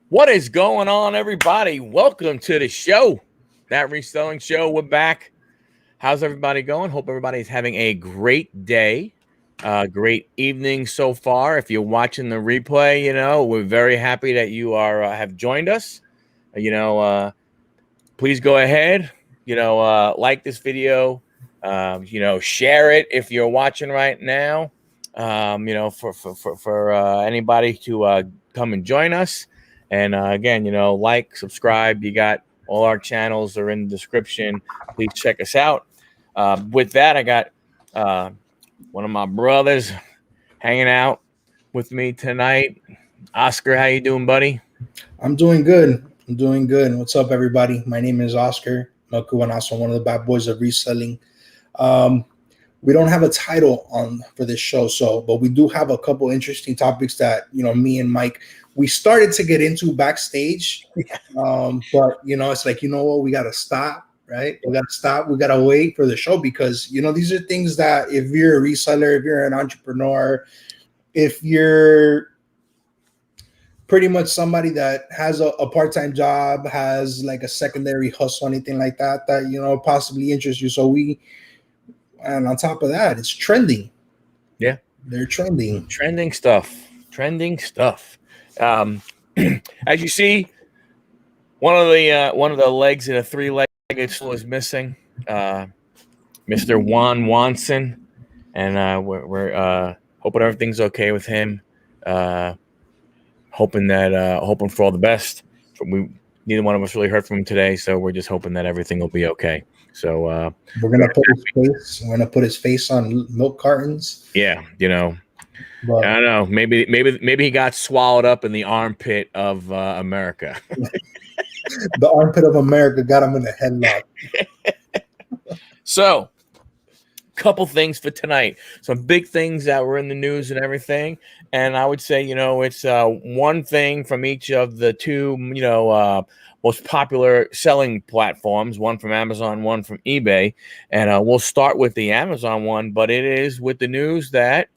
What is going on, everybody? Welcome to the show, that reselling show. We're back. How's everybody going? Hope everybody's having a great day, great evening so far. If you're watching the replay, we're very happy that you are have joined us. You know, Please go ahead. Like this video. Share it if you're watching right now. For anybody to come and join us. And again, like, subscribe. You got all our channels are in the description. Please check us out. With that, I got one of my brothers hanging out with me tonight. Oscar, how you doing, buddy? I'm doing good. What's up, everybody? My name is Oscar. I'm Cubanaso, one of the bad boys of reselling. We don't have a title for this show, but we do have a couple interesting topics that me and Mike we started to get into backstage. But it's like, what, we gotta stop, right? We gotta stop. We gotta wait for the show because these are things that if you're a reseller, if you're an entrepreneur, if you're pretty much somebody that has a part-time job, has like a secondary hustle, anything like that possibly interests you. And on top of that, it's trending. Yeah, they're trending stuff. As you see, one of the legs in a three-legged stool is missing. Mr. Juan Wanson, and we're hoping everything's okay with him. Hoping for all the best. Neither one of us really heard from him today, so we're just hoping that everything will be okay. So we're gonna put his face on milk cartons. Yeah, but I don't know. Maybe he got swallowed up in the armpit of America. The armpit of America got him in a headlock. So, couple things for tonight. Some big things that were in the news and everything. And I would say, it's one thing from each of the two, most popular selling platforms, one from Amazon, one from eBay. And we'll start with the Amazon one, but it is with the news that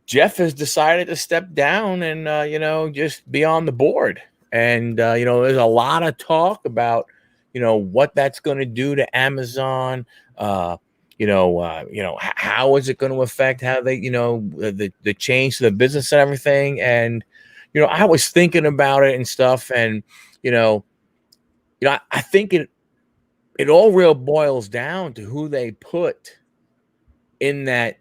Jeff has decided to step down and, just be on the board. And, there's a lot of talk about, what that's going to do to Amazon, how is it going to affect how they, the change to the business and everything. And, I was thinking about it and stuff. And, I think it all real boils down to who they put in that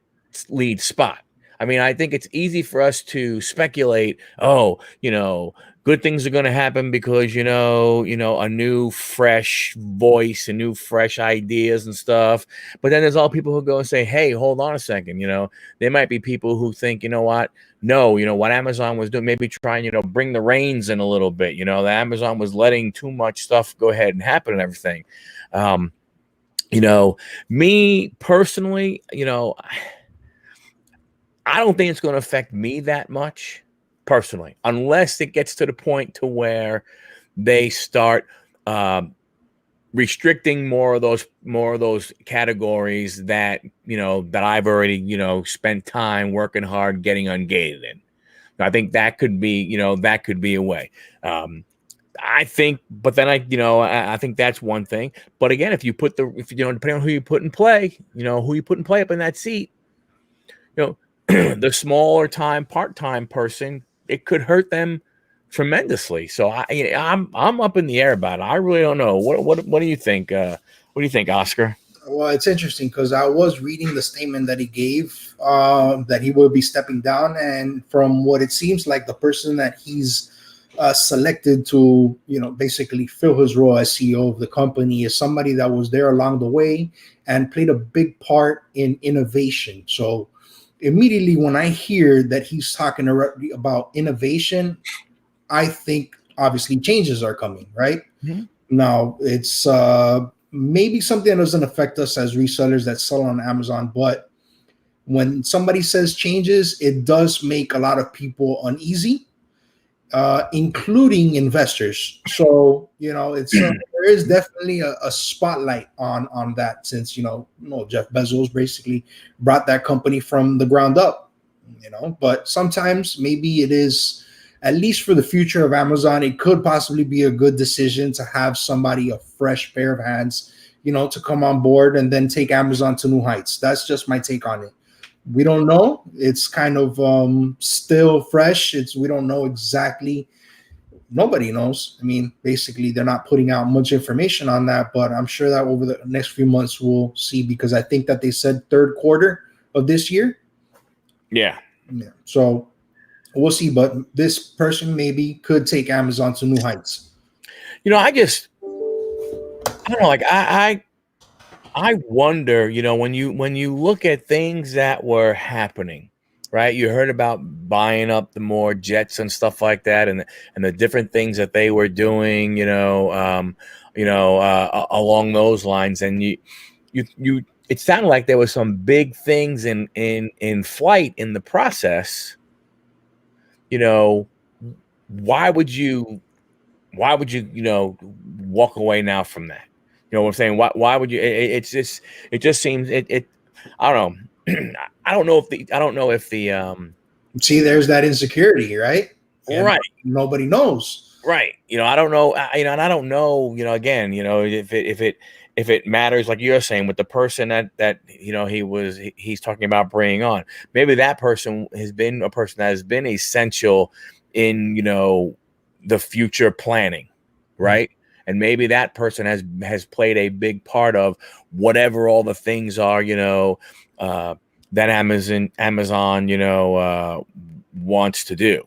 lead spot. I mean, I think it's easy for us to speculate, good things are going to happen because, a new fresh voice and new fresh ideas and stuff. But then there's all people who go and say, hey, hold on a second. There might be people who think, what Amazon was doing, maybe trying, bring the reins in a little bit. The Amazon was letting too much stuff go ahead and happen and everything. Me personally, I don't think it's going to affect me that much personally, unless it gets to the point to where they start restricting more of those categories that, that I've already, spent time working hard getting ungated in. I think that could be, a way. I think, but then I think that's one thing. But again, if depending on who you put in play, up in that seat, the smaller time part-time person, it could hurt them tremendously. So I'm up in the air about it. I really don't know. What do you think? What do you think, Oscar? Well, it's interesting because I was reading the statement that he gave that he will be stepping down, and from what it seems like, the person that he's selected to basically fill his role as CEO of the company is somebody that was there along the way and played a big part in innovation. So immediately when I hear that he's talking about innovation, I think obviously changes are coming, right? Mm-hmm. Now, it's maybe something that doesn't affect us as resellers that sell on Amazon, but when somebody says changes, it does make a lot of people uneasy, including investors. So, it's there is definitely a spotlight on that since, Jeff Bezos basically brought that company from the ground up, but sometimes maybe it is at least for the future of Amazon, it could possibly be a good decision to have somebody, a fresh pair of hands, to come on board and then take Amazon to new heights. That's just my take on it. We don't know. It's kind of still fresh. We don't know exactly. Nobody knows. I mean, basically, they're not putting out much information on that, but I'm sure that over the next few months we'll see, because I think that they said third quarter of this year. Yeah. So we'll see. But this person maybe could take Amazon to new heights. I don't know. Like I wonder. When you look at things that were happening, right? You heard about buying up the more jets and stuff like that, and the different things that they were doing. Along those lines, and you. It sounded like there was some big things in flight in the process. Why would you walk away now from that? You know what I'm saying? Why would you? It just seems it. I don't know. I don't know if the see, there's that insecurity, right? And right. Nobody knows. Right. I don't know. And I don't know. Again, if it matters, like you're saying, with the person that he's talking about bringing on, maybe that person has been a person that has been essential in the future planning, right? Mm-hmm. And maybe that person has played a big part of whatever all the things are, that Amazon wants to do.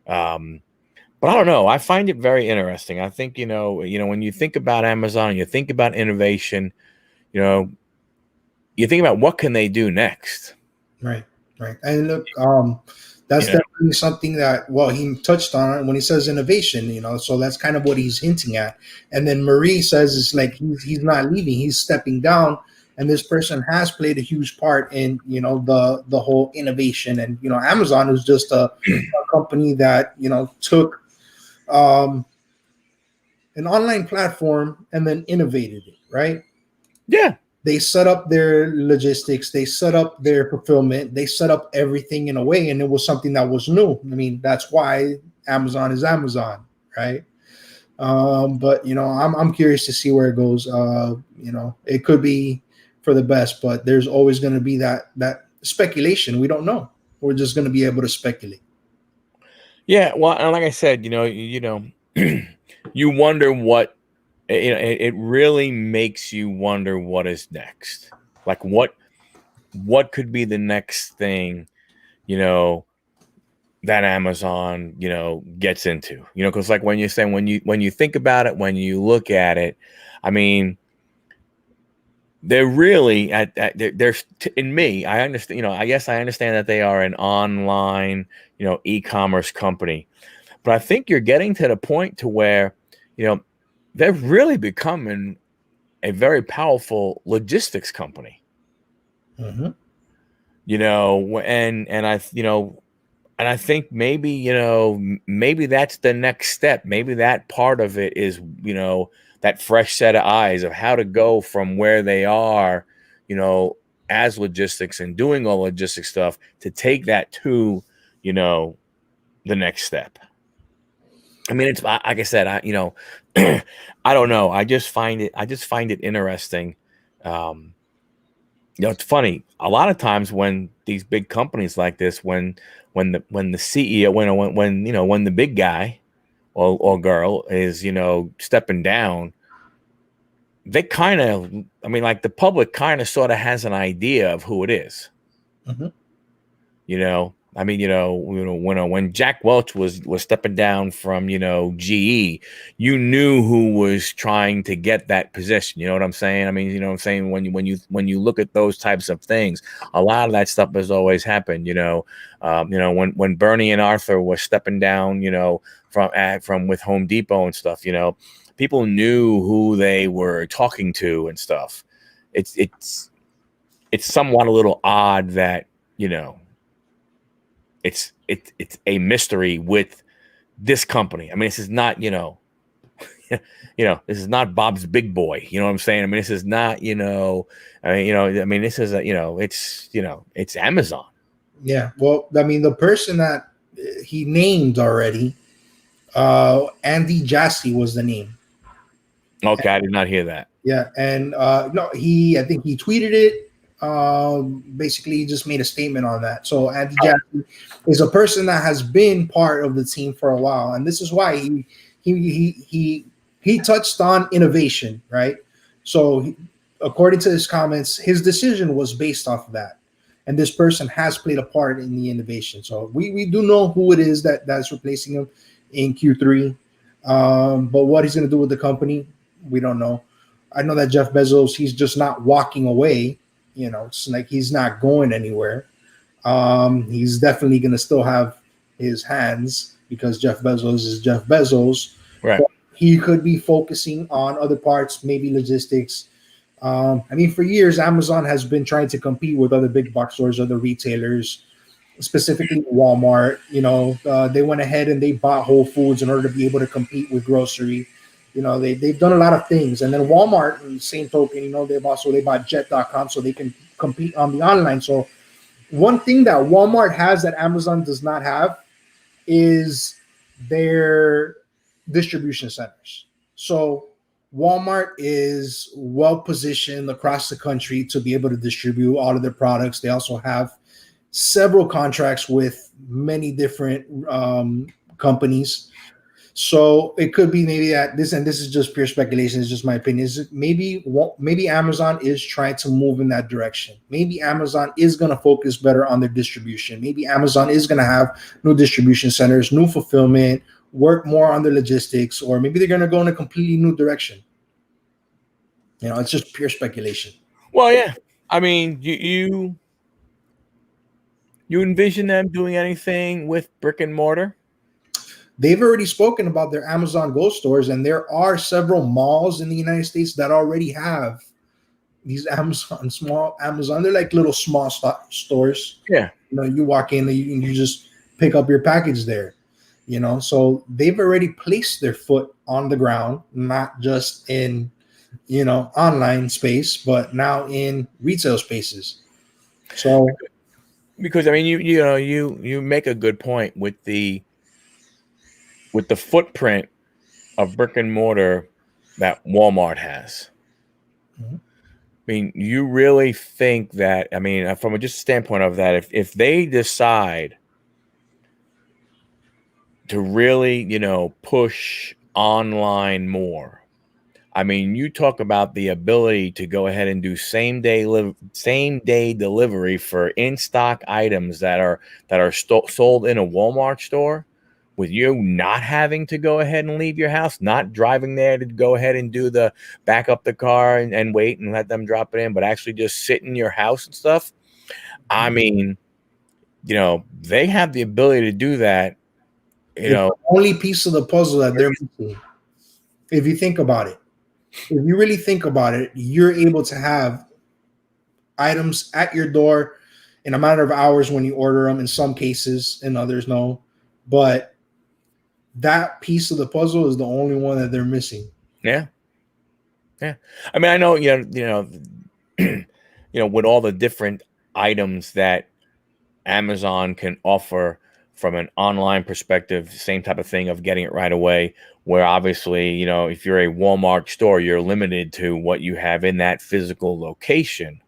But I don't know. I find it very interesting. I think, when you think about Amazon, you think about innovation, you think about what can they do next. Right. And look, that's definitely something that, he touched on it when he says innovation, so that's kind of what he's hinting at. And then Marie says it's like he's not leaving, he's stepping down. And this person has played a huge part in, the whole innovation. And, Amazon is just a company that, took an online platform and then innovated it, right? Yeah. They set up their logistics, they set up their fulfillment, they set up everything in a way, and it was something that was new. I mean, that's why Amazon is Amazon, right? But I'm curious to see where it goes. It could be for the best, but there's always going to be that speculation. We don't know. We're just going to be able to speculate. Yeah, well, and like I said, you wonder what it really makes you wonder what is next. Like what could be the next thing, that Amazon, gets into. Because like when you think about it, when you look at it, I mean, they're really there's in me. I understand. I guess I understand that they are an online, e-commerce company, but I think you're getting to the point to where, they're really becoming a very powerful logistics company. Mm-hmm. And I think maybe maybe that's the next step. Maybe that part of it is that fresh set of eyes of how to go from where they are, as logistics and doing all logistics stuff, to take that to, the next step. I mean, it's like I said, I don't know. I just find it interesting. It's funny. A lot of times when these big companies like this, when the CEO, when the big guy or girl is, stepping down, they kind of, like the public kind of sort of has an idea of who it is. Mm-hmm. When Jack Welch was stepping down from, GE, you knew who was trying to get that position. You know what I'm saying? When you look at those types of things, a lot of that stuff has always happened. When Bernie and Arthur was stepping down, from with Home Depot and stuff, people knew who they were talking to and stuff. It's somewhat a little odd that, it's a mystery with this company. This is not, this is not Bob's Big Boy. You know what I'm saying? This is not, this is it's Amazon. Yeah. Well, the person that he named already. Andy Jassy was the name. Okay, I did not hear that. Yeah, and no, I think he tweeted it. Basically, he just made a statement on that. So Andy Jackson is a person that has been part of the team for a while, and this is why he touched on innovation, right? So, according to his comments, his decision was based off of that, and this person has played a part in the innovation. So we do know who it is that's replacing him in Q3, but what he's going to do with the company, we don't know. I know that Jeff Bezos, he's just not walking away. It's like he's not going anywhere. He's definitely going to still have his hands because Jeff Bezos is Jeff Bezos. Right. But he could be focusing on other parts, maybe logistics. I mean, for years, Amazon has been trying to compete with other big box stores, other retailers, specifically Walmart. They went ahead and they bought Whole Foods in order to be able to compete with grocery. They've done a lot of things. And then Walmart, in the same token, they bought Jet.com so they can compete on the online. So one thing that Walmart has that Amazon does not have is their distribution centers. So Walmart is well positioned across the country to be able to distribute all of their products. They also have several contracts with many different companies. So it could be maybe that this is just pure speculation. It's just my opinion. Is maybe Amazon is trying to move in that direction. Maybe Amazon is going to focus better on their distribution. Maybe Amazon is going to have new distribution centers, new fulfillment, work more on their logistics, or maybe they're going to go in a completely new direction. It's just pure speculation. Well, yeah. I mean, you envision them doing anything with brick and mortar? They've already spoken about their Amazon Go stores, and there are several malls in the United States that already have these small Amazon. They're like little small stores. Yeah. You walk in and you just pick up your package there. So they've already placed their foot on the ground, not just in online space, but now in retail spaces. So because I mean, you make a good point with the footprint of brick and mortar that Walmart has. Mm-hmm. I mean, you really think that, I mean, from just a standpoint of that, if they decide to really, push online more, I mean, you talk about the ability to go ahead and do same day delivery for in stock items that are sold in a Walmart store, with you not having to go ahead and leave your house, not driving there to go ahead and do the back up the car and wait and let them drop it in, but actually just sit in your house and stuff. I mean, they have the ability to do that. It's the only piece of the puzzle that they're missing. If you think about it, if you really think about it, you're able to have items at your door in a matter of hours when you order them. In some cases, in others, no. But that piece of the puzzle is the only one that they're missing. Yeah. I mean, I know, with all the different items that Amazon can offer from an online perspective, same type of thing of getting it right away, where obviously, if you're a Walmart store, you're limited to what you have in that physical location,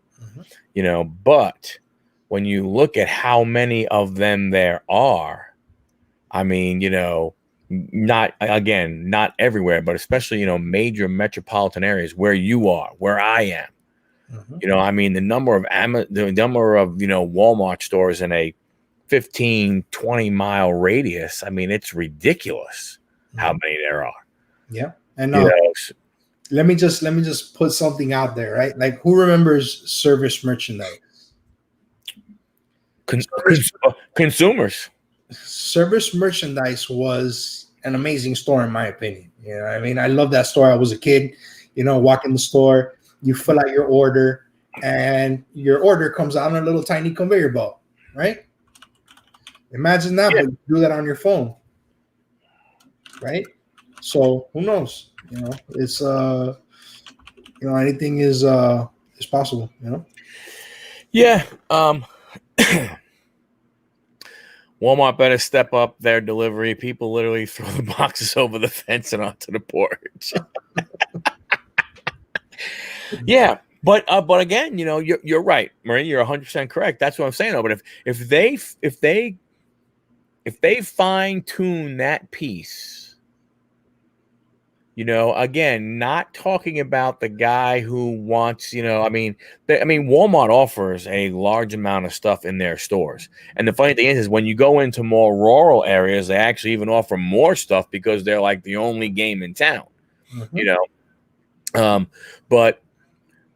but when you look at how many of them there are, I mean, not everywhere, but especially, major metropolitan areas where you are, where I am, I mean, the number of Walmart stores in a 15-20 mile radius, I mean, it's ridiculous how many there are. Yeah. And let me just put something out there, right? Like, who remembers service merchandise? Consumers. Service merchandise was an amazing store, in my opinion. I mean, I love that store. I was a kid, walk in the store, you fill out your order, and your order comes out on a little tiny conveyor belt, right? Imagine that, but you do that on your phone, right? So who knows? It's anything is possible. Yeah. Walmart better step up their delivery. People literally throw the boxes over the fence and onto the porch. Yeah, but again, you're right, Marie. You're 100% correct. That's what I'm saying. Though, but if they fine tune that piece, again, not talking about the guy who wants, Walmart offers a large amount of stuff in their stores. And the funny thing is when you go into more rural areas, they actually even offer more stuff because they're like the only game in town, but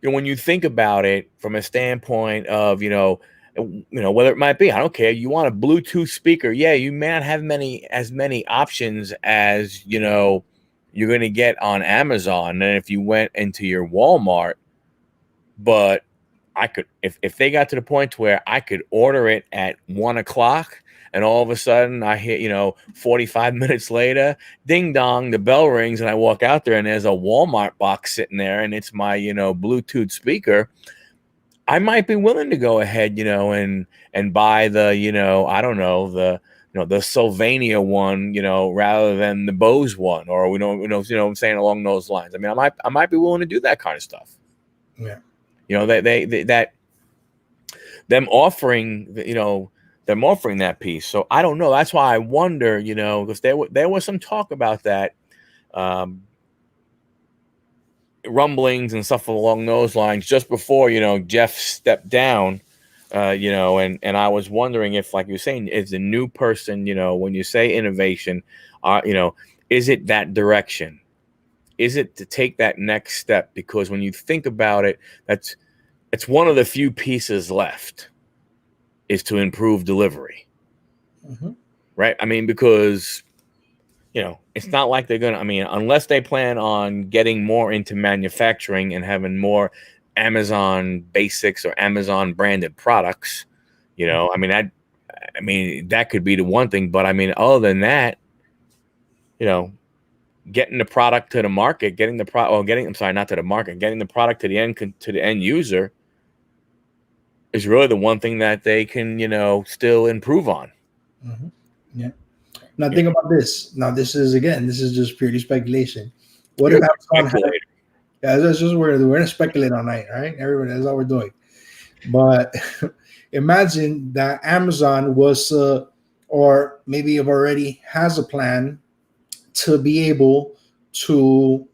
when you think about it from a standpoint of, whether it might be, I don't care. You want a Bluetooth speaker. Yeah, you may not have as many options as, you're going to get on Amazon. And if you went into your Walmart, but I could, if they got to the point where I could order it at 1:00 and all of a sudden I hit, 45 minutes later, ding dong, the bell rings and I walk out there and there's a Walmart box sitting there and it's my, Bluetooth speaker. I might be willing to go ahead, and buy the, I don't know, the Sylvania one, rather than the Bose one, or what I'm saying, along those lines. I mean, I might be willing to do that kind of stuff. Yeah. That them offering, them offering that piece. So I don't know. That's why I wonder, because there was some talk about that, rumblings and stuff along those lines just before, Jeff stepped down, and I was wondering if, like you were saying, is the new person, when you say innovation, is it that direction? Is it to take that next step? Because when you think about it, it's one of the few pieces left is to improve delivery. Right? I mean, because, it's not like they're going to, unless they plan on getting more into manufacturing and having more Amazon basics or Amazon branded products, that could be the one thing. But other than that, getting the product to the market, getting the product to the end user is really the one thing that they can, still improve on. Yeah. Now think about this. Now this is just purely speculation. What if Amazon had? Yeah, that's just we're gonna speculate all night, right? Everybody, that's all we're doing. But imagine that Amazon was, or maybe it already has a plan to be able to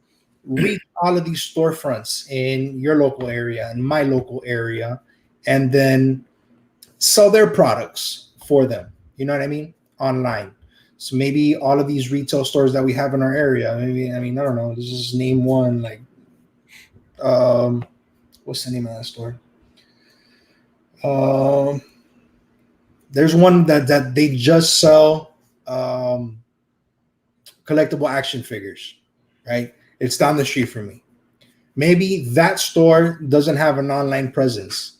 reach all of these storefronts in your local area and my local area, and then sell their products for them. You know what I mean? Online. So maybe all of these retail stores that we have in our area, maybe, I don't know, let's just name one, like, what's the name of that store? There's one that they just sell collectible action figures, right? It's down the street from me. Maybe that store doesn't have an online presence.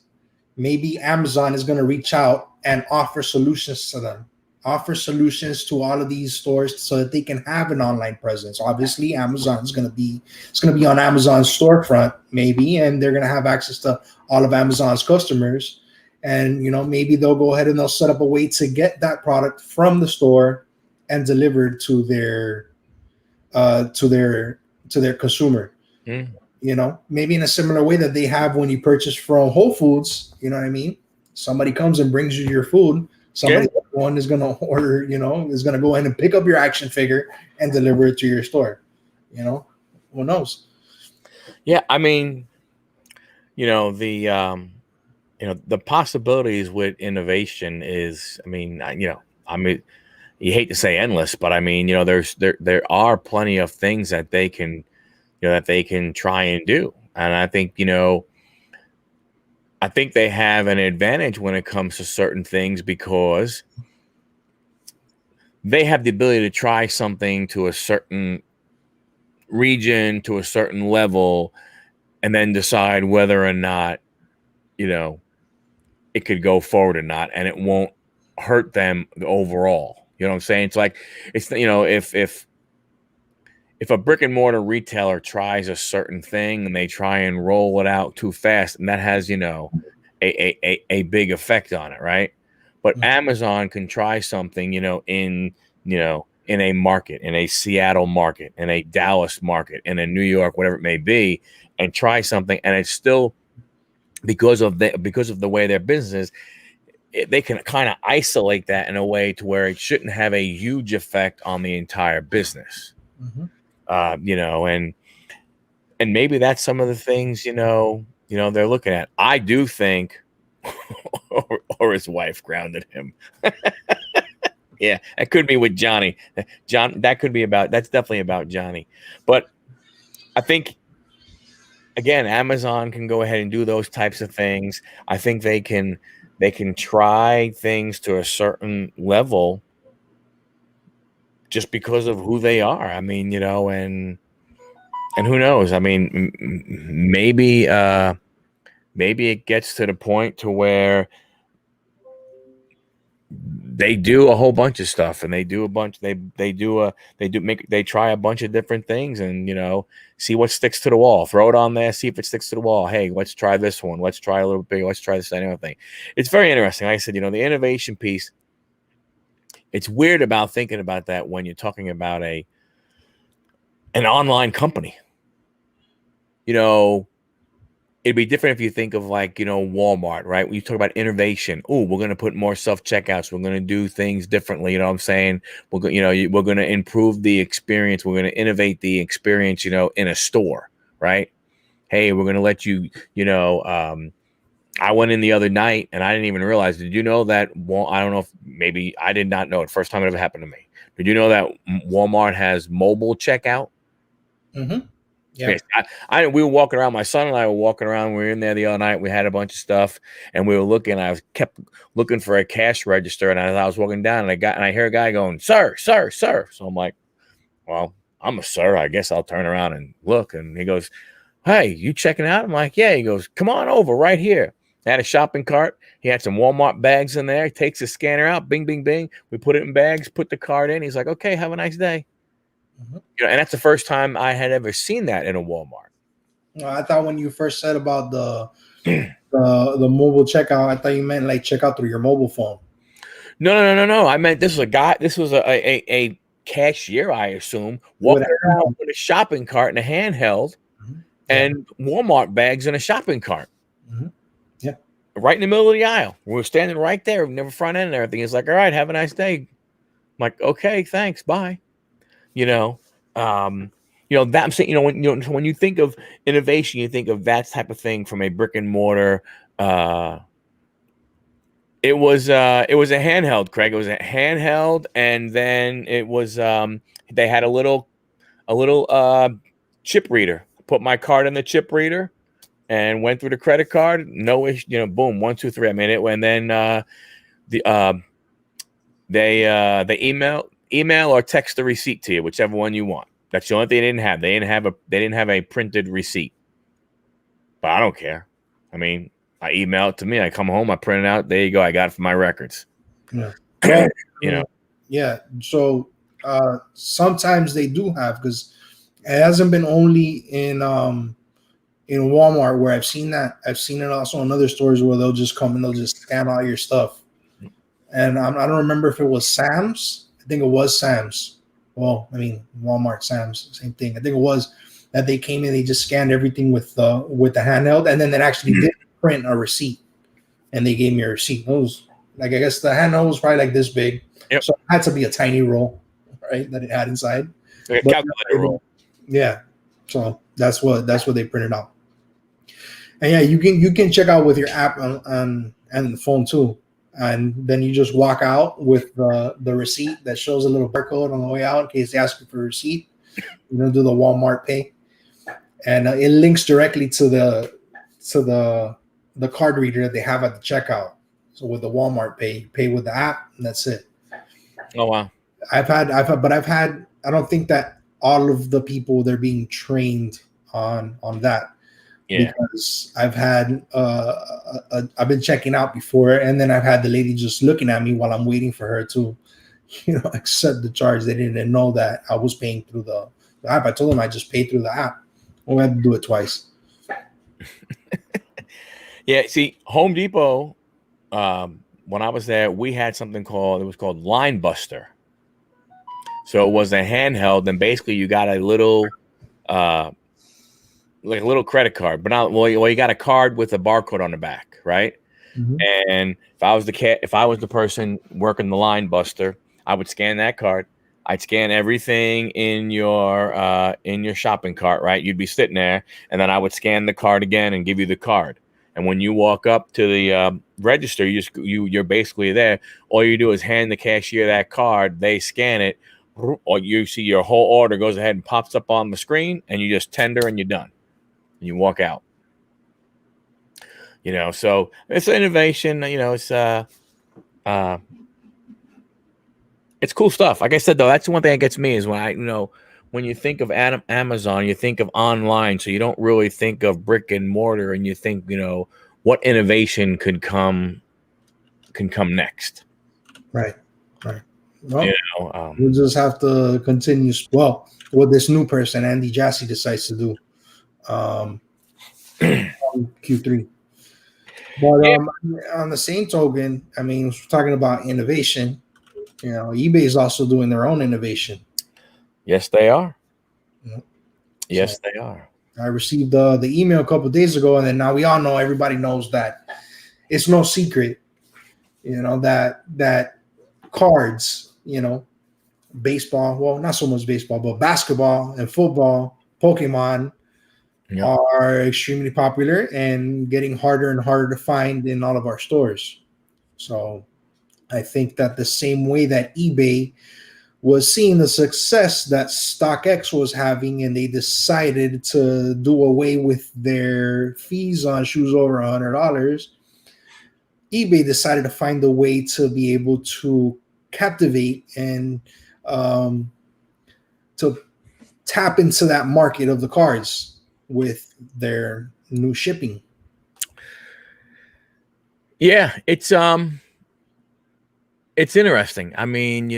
Maybe Amazon is going to reach out and offer solutions to them, offer solutions to all of these stores so that they can have an online presence. Obviously, Amazon is going to be on Amazon's storefront, maybe, and they're going to have access to all of Amazon's customers. And, maybe they'll go ahead and they'll set up a way to get that product from the store and delivered to their consumer. Maybe in a similar way that they have when you purchase from Whole Foods. You know what I mean? Somebody comes and brings you your food. Somebody one is going to order, is going to go in and pick up your action figure and deliver it to your store. Who knows? Yeah, the possibilities with innovation is, you hate to say endless, but there are plenty of things that they can, try and do. And I think, they have an advantage when it comes to certain things because they have the ability to try something to a certain region, to a certain level, and then decide whether or not, it could go forward or not, and it won't hurt them overall. You know what I'm saying? It's like, if a brick and mortar retailer tries a certain thing and they try and roll it out too fast, and that has, a big effect on it, right? But Amazon can try something, in a market, in a Seattle market, in a Dallas market, in a New York, whatever it may be, and try something, and it's still because of the way their business is, they can kind of isolate that in a way to where it shouldn't have a huge effect on the entire business. And maybe that's some of the things they're looking at. I do think, or his wife grounded him. Yeah, that could be with Johnny. That's definitely about Johnny. But I think, again, Amazon can go ahead and do those types of things. I think they can try things to a certain level just because of who they are. I mean, and who knows? I mean, maybe it gets to the point to where they do a whole bunch of stuff, and they try a bunch of different things, and see what sticks to the wall. Throw it on there, see if it sticks to the wall. Hey, let's try this one. Let's try a little bit bigger. Let's try this other thing. It's very interesting. Like I said, the innovation piece. It's weird about thinking about that when you're talking about an online company. It'd be different if you think of Walmart, right? When you talk about innovation, we're going to put more self-checkouts. We're going to do things differently. You know what I'm saying? We're going to improve the experience. We're going to innovate the experience, in a store, right? Hey, we're going to let you, I went in the other night and I didn't even realize. Did you know that? I don't know if maybe I did not know it. First time it ever happened to me. Did you know that Walmart has mobile checkout? Mm-hmm. Yeah. Yes, we were walking around. My son and I were walking around. We were in there the other night. We had a bunch of stuff, and we were looking. I kept looking for a cash register, and as I was walking down, and I hear a guy going, "Sir, sir, sir." So I'm like, "Well, I'm a sir. I guess I'll turn around and look." And he goes, "Hey, you checking out?" I'm like, "Yeah." He goes, "Come on over, right here." I had a shopping cart. He had some Walmart bags in there. He takes the scanner out. Bing, bing, bing. We put it in bags. Put the card in. He's like, "Okay, have a nice day." Mm-hmm. And that's the first time I had ever seen that in a Walmart. I thought when you first said about the mobile checkout, I thought you meant like check out through your mobile phone. No. I meant this was a guy. This was a cashier, I assume, walking around with a shopping cart and a handheld, and Walmart bags in a shopping cart. Mm-hmm. Yeah, right in the middle of the aisle. We were standing right there, never front end and everything. He's like, "All right, have a nice day." I'm like, "Okay, thanks, bye." That I'm saying, when you think of innovation, you think of that type of thing from a brick and mortar. It was a handheld, Craig. It was a handheld, and then it was they had a little chip reader. Put my card in the chip reader and went through the credit card. No issue, boom, 1, 2, 3. I mean it, and then they email or text the receipt to you, whichever one you want. That's the only thing they didn't have. They didn't have a printed receipt. But I don't care. I mean, I email it to me. I come home, I print it out. There you go. I got it for my records. Yeah. Well, Yeah. So sometimes they do have, because it hasn't been only in Walmart where I've seen that. I've seen it also in other stores where they'll just come and they'll just scan all your stuff. And I don't remember if it was Sam's. I think it was Sam's. Well, I mean, Walmart, Sam's, same thing. I think it was that they came in, they just scanned everything with the handheld, and then they actually did print a receipt, and they gave me a receipt. It was like, I guess the handheld was probably like this big, so it had to be a tiny roll, right, that it had inside. Like a calculator roll. Yeah, so that's what they printed out. And yeah, you can check out with your app on the phone too. And then you just walk out with the receipt that shows a little barcode on the way out in case they ask you for a receipt. You do the Walmart Pay, and it links directly to the card reader that they have at the checkout. So with the Walmart Pay, you pay with the app, and that's it. Oh wow! I've had. I don't think that all of the people they're being trained on that. Yeah. Because I've had I've been checking out before, and then I've had the lady just looking at me while I'm waiting for her to, accept the charge. They didn't know that I was paying through the app. I told them I just paid through the app. We had to do it twice. Yeah, see, Home Depot, when I was there, we had something called Line Buster. So it was a handheld, and basically you got a little uh like a little credit card, but not well, you got a card with a barcode on the back, right? Mm-hmm. And if I was the person working the Line Buster, I would scan that card. I'd scan everything in your shopping cart, right? You'd be sitting there, and then I would scan the card again and give you the card. And when you walk up to the register, you're basically there. All you do is hand the cashier that card. They scan it, or you see your whole order goes ahead and pops up on the screen, and you just tender and you're done. And you walk out. So it's an innovation. It's cool stuff. Like I said, though, that's the one thing that gets me is when you think of Amazon, you think of online, so you don't really think of brick and mortar, and you think, what innovation can come next. Right. Well, we'll just have to continue. Well, what this new person, Andy Jassy, decides to do Q3. But on the same token, I mean, we're talking about innovation. eBay is also doing their own innovation. Yes, they are. Yep. Yes, they are. I received the email a couple of days ago, and then now we all know, everybody knows that it's no secret, that cards, baseball, well, not so much baseball, but basketball and football, Pokemon are extremely popular and getting harder and harder to find in all of our stores. So I think that the same way that eBay was seeing the success that StockX was having, and they decided to do away with their fees on shoes over $100, eBay decided to find a way to be able to captivate and to tap into that market of the cards with their new shipping. Yeah, it's interesting. I mean,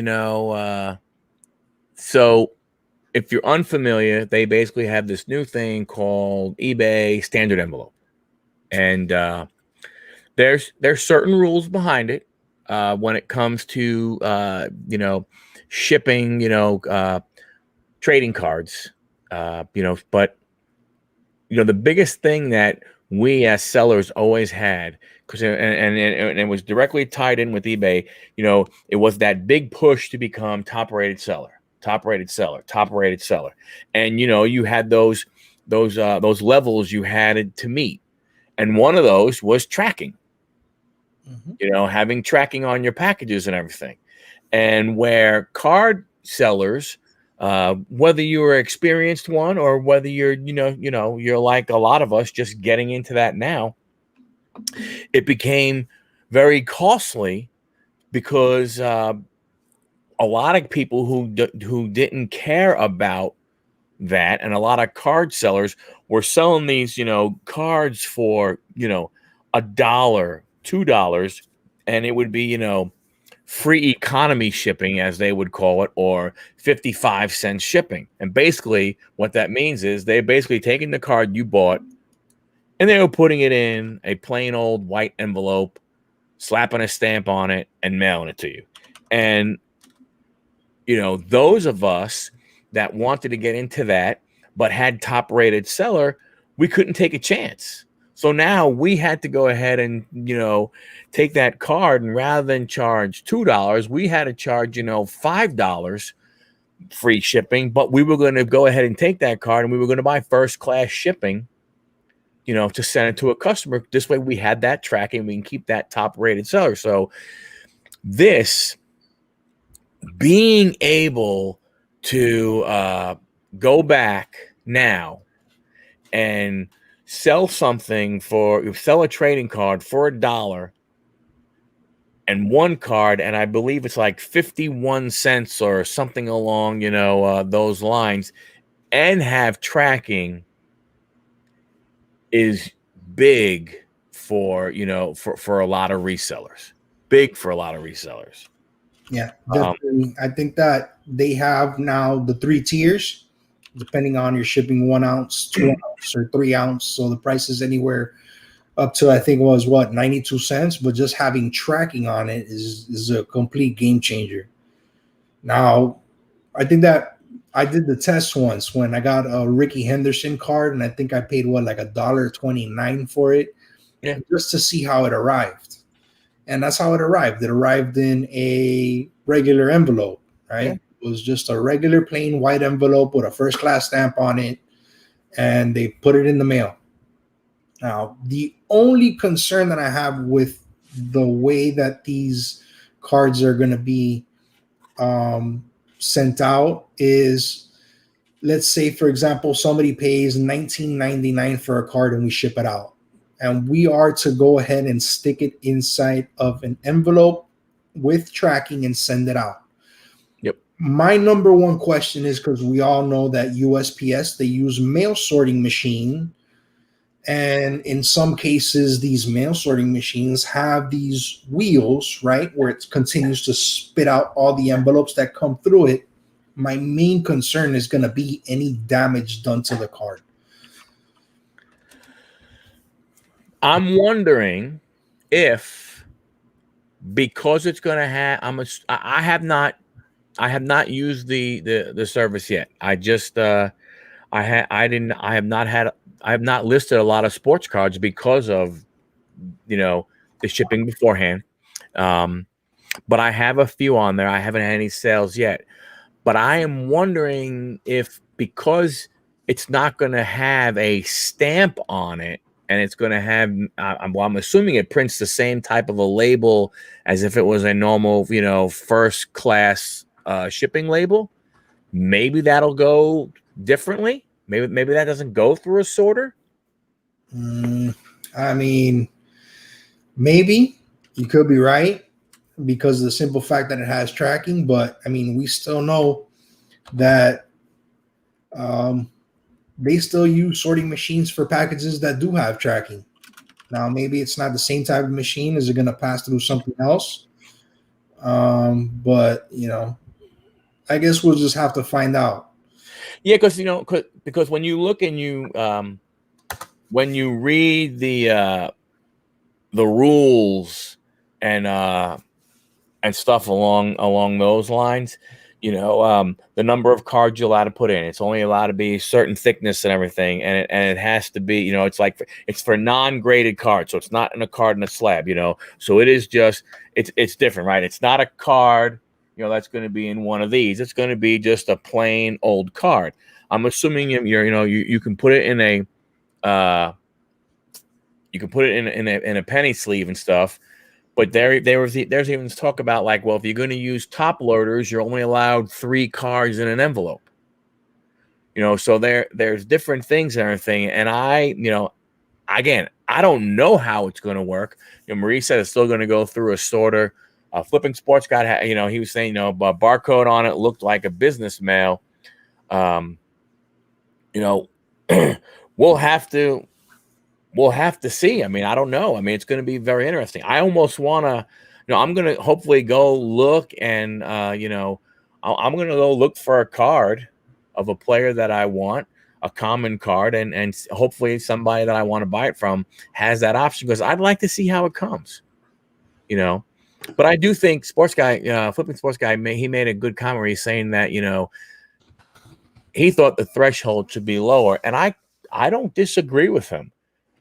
so if you're unfamiliar, they basically have this new thing called eBay Standard Envelope, and there's certain rules behind it when it comes to shipping, trading cards, but the biggest thing that we as sellers always had, because and it was directly tied in with eBay, it was that big push to become top rated seller. And you had those levels you had to meet, and one of those was tracking. Having tracking on your packages and everything. And where card sellers, whether you're an experienced one or whether you're like a lot of us just getting into that now, it became very costly because a lot of people who didn't care about that, and a lot of card sellers were selling these cards for $1, $2, and it would be free economy shipping, as they would call it, or 55-cent shipping. And basically what that means is they're basically taking the card you bought and they were putting it in a plain old white envelope, slapping a stamp on it, and mailing it to you. And those of us that wanted to get into that but had top rated seller, we couldn't take a chance. So now we had to go ahead and, take that card, and rather than charge $2, we had to charge, $5 free shipping. But we were going to go ahead and take that card, and we were going to buy first class shipping, to send it to a customer. This way we had that tracking. We can keep that top rated seller. So this being able to go back now and sell a trading card for $1 and one card, and I believe it's like 51 cents or something along those lines, and have tracking is big for for a lot of resellers. Yeah, definitely. I think that they have now the 3 tiers, depending on you're shipping 1 ounce, 2 ounce, or 3 ounce. So the price is anywhere up to I think it was what 92 cents, but just having tracking on it is a complete game changer. Now, I think that I did the test once when I got a Ricky Henderson card, and I think I paid what like $1.29 for it, Yeah. just to see how it arrived. And that's how it arrived. It arrived in a regular envelope, Yeah. right? It was just a regular plain white envelope with a first class stamp on it, and they put it in the mail. Now, the only concern that I have with the way that these cards are going to be um, sent out is, let's say, for example, somebody pays $19.99 for a card and we ship it out. And we are to go ahead and stick it inside of an envelope with tracking and send it out. Yep. My number one question is, because we all know that USPS, they use mail sorting machine. And in some cases, these mail sorting machines have these wheels, right, where it continues to spit out all the envelopes that come through it. My main concern is going to be any damage done to the card. I'm wondering if, because it's going to have, I have not used the service yet. I have not listed a lot of sports cards because of the shipping beforehand. But I have a few on there. I haven't had any sales yet. But I am wondering if, because it's not going to have a stamp on it, and it's going to have, I'm assuming it prints the same type of a label as if it was a normal, first class shipping label. Maybe that'll go differently. Maybe that doesn't go through a sorter. I mean, maybe you could be right because of the simple fact that it has tracking. But I mean, we still know that they still use sorting machines for packages that do have tracking. Now, maybe it's not the same type of machine. Is it going to pass through something else? But I guess we'll just have to find out. Yeah, because when you look and when you read the rules and stuff along those lines, the number of cards you're allowed to put in, it's only allowed to be certain thickness and everything, and it has to be, it's for non-graded cards, so it's not in a card in a slab, so it is just it's different, right? It's not a card that's going to be in one of these. It's going to be just a plain old card. I'm assuming you can put it in a in a penny sleeve and stuff. But there's even talk about, like, well, if you're going to use top loaders, you're only allowed 3 cards in an envelope. So there's different things and everything. And again, I don't know how it's going to work. Marie said it's still going to go through a sorter. Flipping Sports Guy, he was saying, barcode on it looked like a business mail. We'll have to see. I mean, I don't know. I mean, it's going to be very interesting. I almost want to, I'm going to hopefully go look and, I'm going to go look for a card of a player that I want, a common card, and hopefully somebody that I want to buy it from has that option, because I'd like to see how it comes, But I do think Sports Guy, Flipping Sports Guy, he made a good comment where he's saying that, he thought the threshold should be lower. And I don't disagree with him.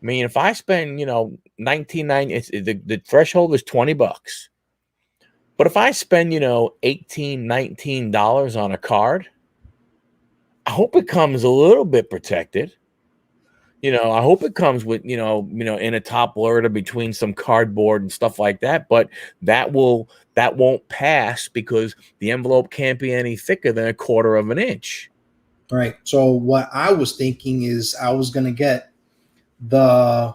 I mean, if I spend, $19.90, the threshold is $20. But if I spend, $18, $19 on a card, I hope it comes a little bit protected. I hope it comes with, in a top loader between some cardboard and stuff like that. But that won't pass because the envelope can't be any thicker than 1/4 of an inch. Right. So what I was thinking is I was going to get the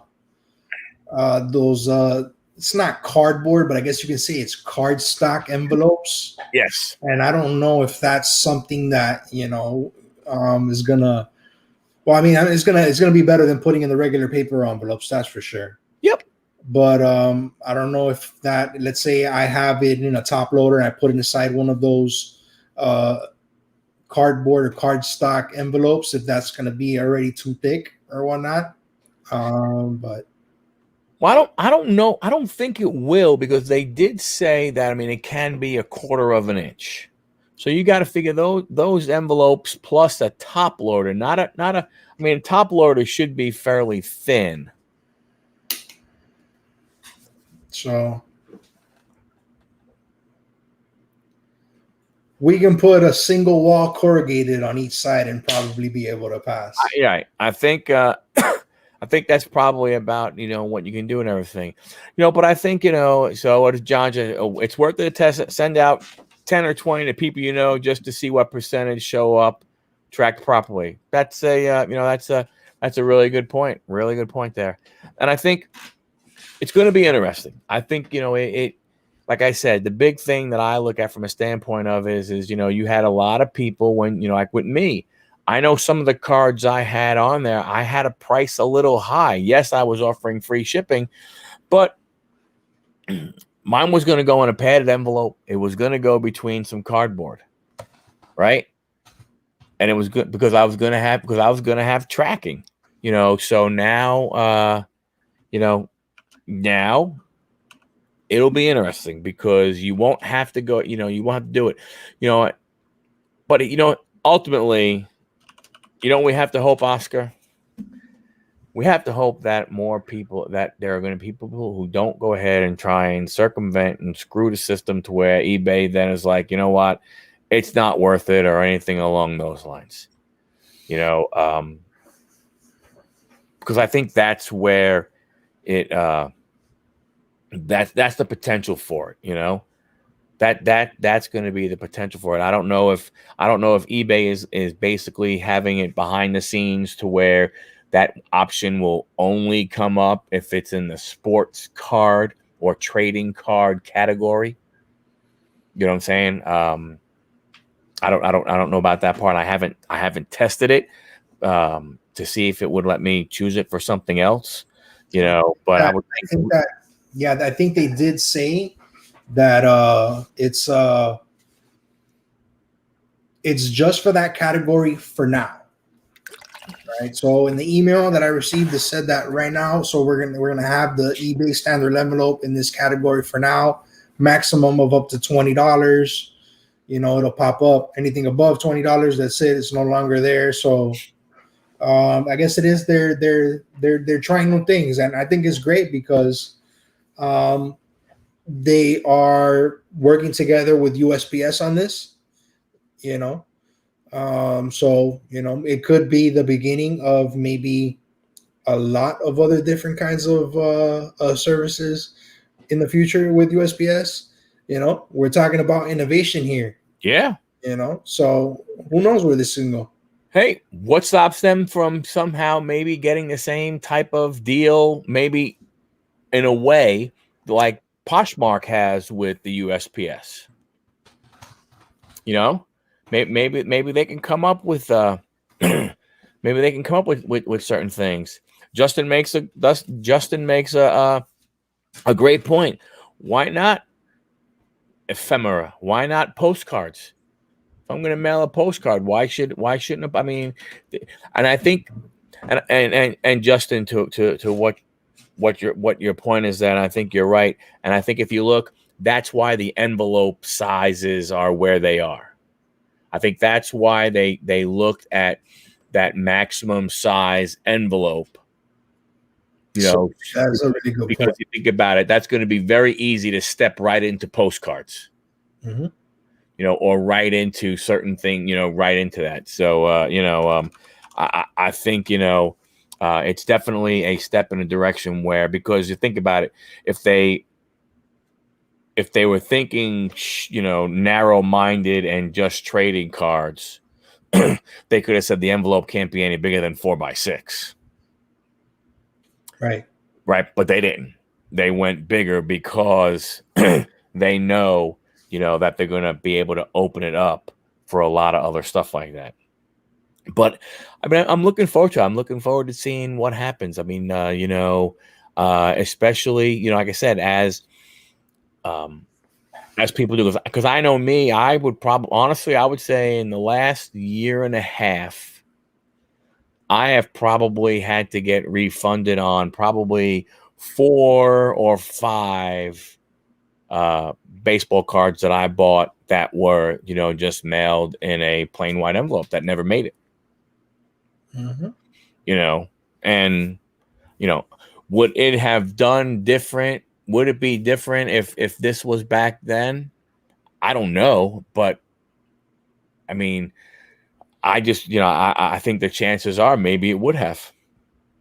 those it's not cardboard, but I guess you can say it's cardstock envelopes. Yes. And I don't know if that's something that is gonna, well, I mean, it's gonna be better than putting in the regular paper envelopes, that's for sure. Yep. But I don't know if that, let's say I have it in a top loader and I put it inside one of those cardboard or cardstock envelopes, if that's gonna be already too thick or whatnot. But Well, I don't know. I don't think it will, because they did say that. I mean, it can be a quarter of an inch. So you got to figure those envelopes plus a top loader, not a. I mean, a top loader should be fairly thin. So we can put a single wall corrugated on each side and probably be able to pass. Yeah, I think I think that's probably about, what you can do and everything, but I think, so what does John just, it's worth it to test it, send out 10 or 20 to people, just to see what percentage show up tracked properly. That's that's a really good point there. And I think it's going to be interesting. I think, it like I said, the big thing that I look at from a standpoint of is, you had a lot of people when, like with me, I know some of the cards I had on there, I had a price a little high. Yes, I was offering free shipping, but mine was going to go in a padded envelope. It was going to go between some cardboard, right? And it was good because I was going to have tracking, so now, now it'll be interesting because you won't have to go, you won't have to do it, but ultimately, we have to hope, Oscar. We have to hope that that there are going to be people who don't go ahead and try and circumvent and screw the system to where eBay then is like, you know what, it's not worth it or anything along those lines. Because I think that's where it that's the potential for it. That's going to be the potential for it. I don't know if eBay is basically having it behind the scenes to where that option will only come up if it's in the sports card or trading card category. You know what I'm saying? I don't know about that part. I haven't tested it to see if it would let me choose it for something else. But I think that I think they did say that it's just for that category for now. Right. So in the email that I received, it said that right now. So we're gonna have the eBay standard envelope in this category for now, maximum of up to $20. It'll pop up. Anything above $20, that's it. It's no longer there. So I guess it is they're trying new things, and I think it's great because they are working together with USPS on this. So it could be the beginning of maybe a lot of other different kinds of services in the future with USPS. We're talking about innovation here. Yeah. So who knows where this can go? Hey, what stops them from somehow maybe getting the same type of deal, maybe in a way like Poshmark has with the USPS? Maybe they can come up with maybe they can come up with certain things. Justin makes a great point. Why not ephemera? Why not postcards? If I'm going to mail a postcard, why shouldn't I mean, and I think and Justin, to what your point is, that I think you're right, and I think if you look, that's why the envelope sizes are where they are. I think that's why they looked at that maximum size envelope. That's a really good because point. you think about it, that's going to be very easy to step right into postcards. Mm-hmm. Or right into certain thing, right into that. So, I think, it's definitely a step in a direction where, because you think about it, if they were thinking, narrow-minded and just trading cards, they could have said the envelope can't be any bigger than 4x6. Right. Right. But they didn't. They went bigger because they know, that they're going to be able to open it up for a lot of other stuff like that. But I mean, I'm looking forward to it. I'm looking forward to seeing what happens. I mean, especially, like I said, as people do, because I know me, I would probably, honestly, I would say in the last year and a half, I have probably had to get refunded on probably 4 or 5 baseball cards that I bought that were, just mailed in a plain white envelope that never made it. Mm-hmm. And would it have done different? Would it be different if this was back then? I don't know, but I mean, I just, I think the chances are maybe it would have.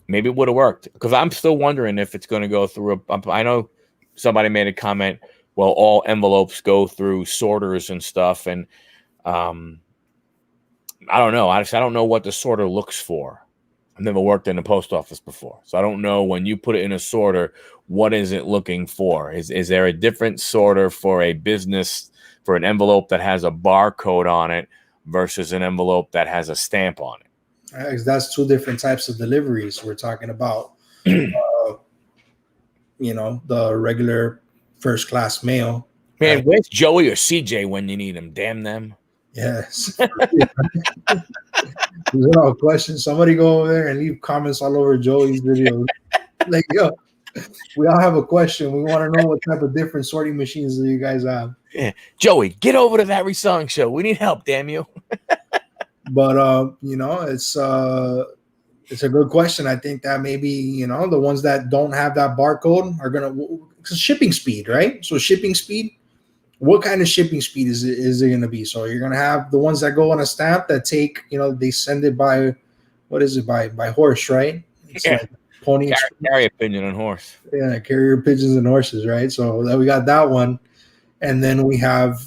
Maybe it would have worked, because I'm still wondering if it's going to go through. I know somebody made a comment, well, all envelopes go through sorters and stuff. And I don't know. I don't know what the sorter looks for. I've never worked in a post office before, so I don't know, when you put it in a sorter, what is it looking for? Is there a different sorter for a business, for an envelope that has a barcode on it versus an envelope that has a stamp on it? That's 2 different types of deliveries we're talking about. The regular first class mail. Man, right? where's Joey or CJ when you need them? Damn them. Yes. There's no question. Somebody go over there and leave comments all over Joey's video. Like, yo, we all have a question. We want to know what type of different sorting machines do you guys have. Yeah. Joey, get over to that reselling show. We need help, damn you. But it's a good question. I think that maybe the ones that don't have that barcode are gonna shipping speed, right? So shipping speed. What kind of shipping speed is it going to be? So you're going to have the ones that go on a stamp that take, they send it by, what is it, by horse, right? It's like Pony carrier pigeon and horse. Yeah, carrier pigeons and horses, right? So we got that one. And then we have,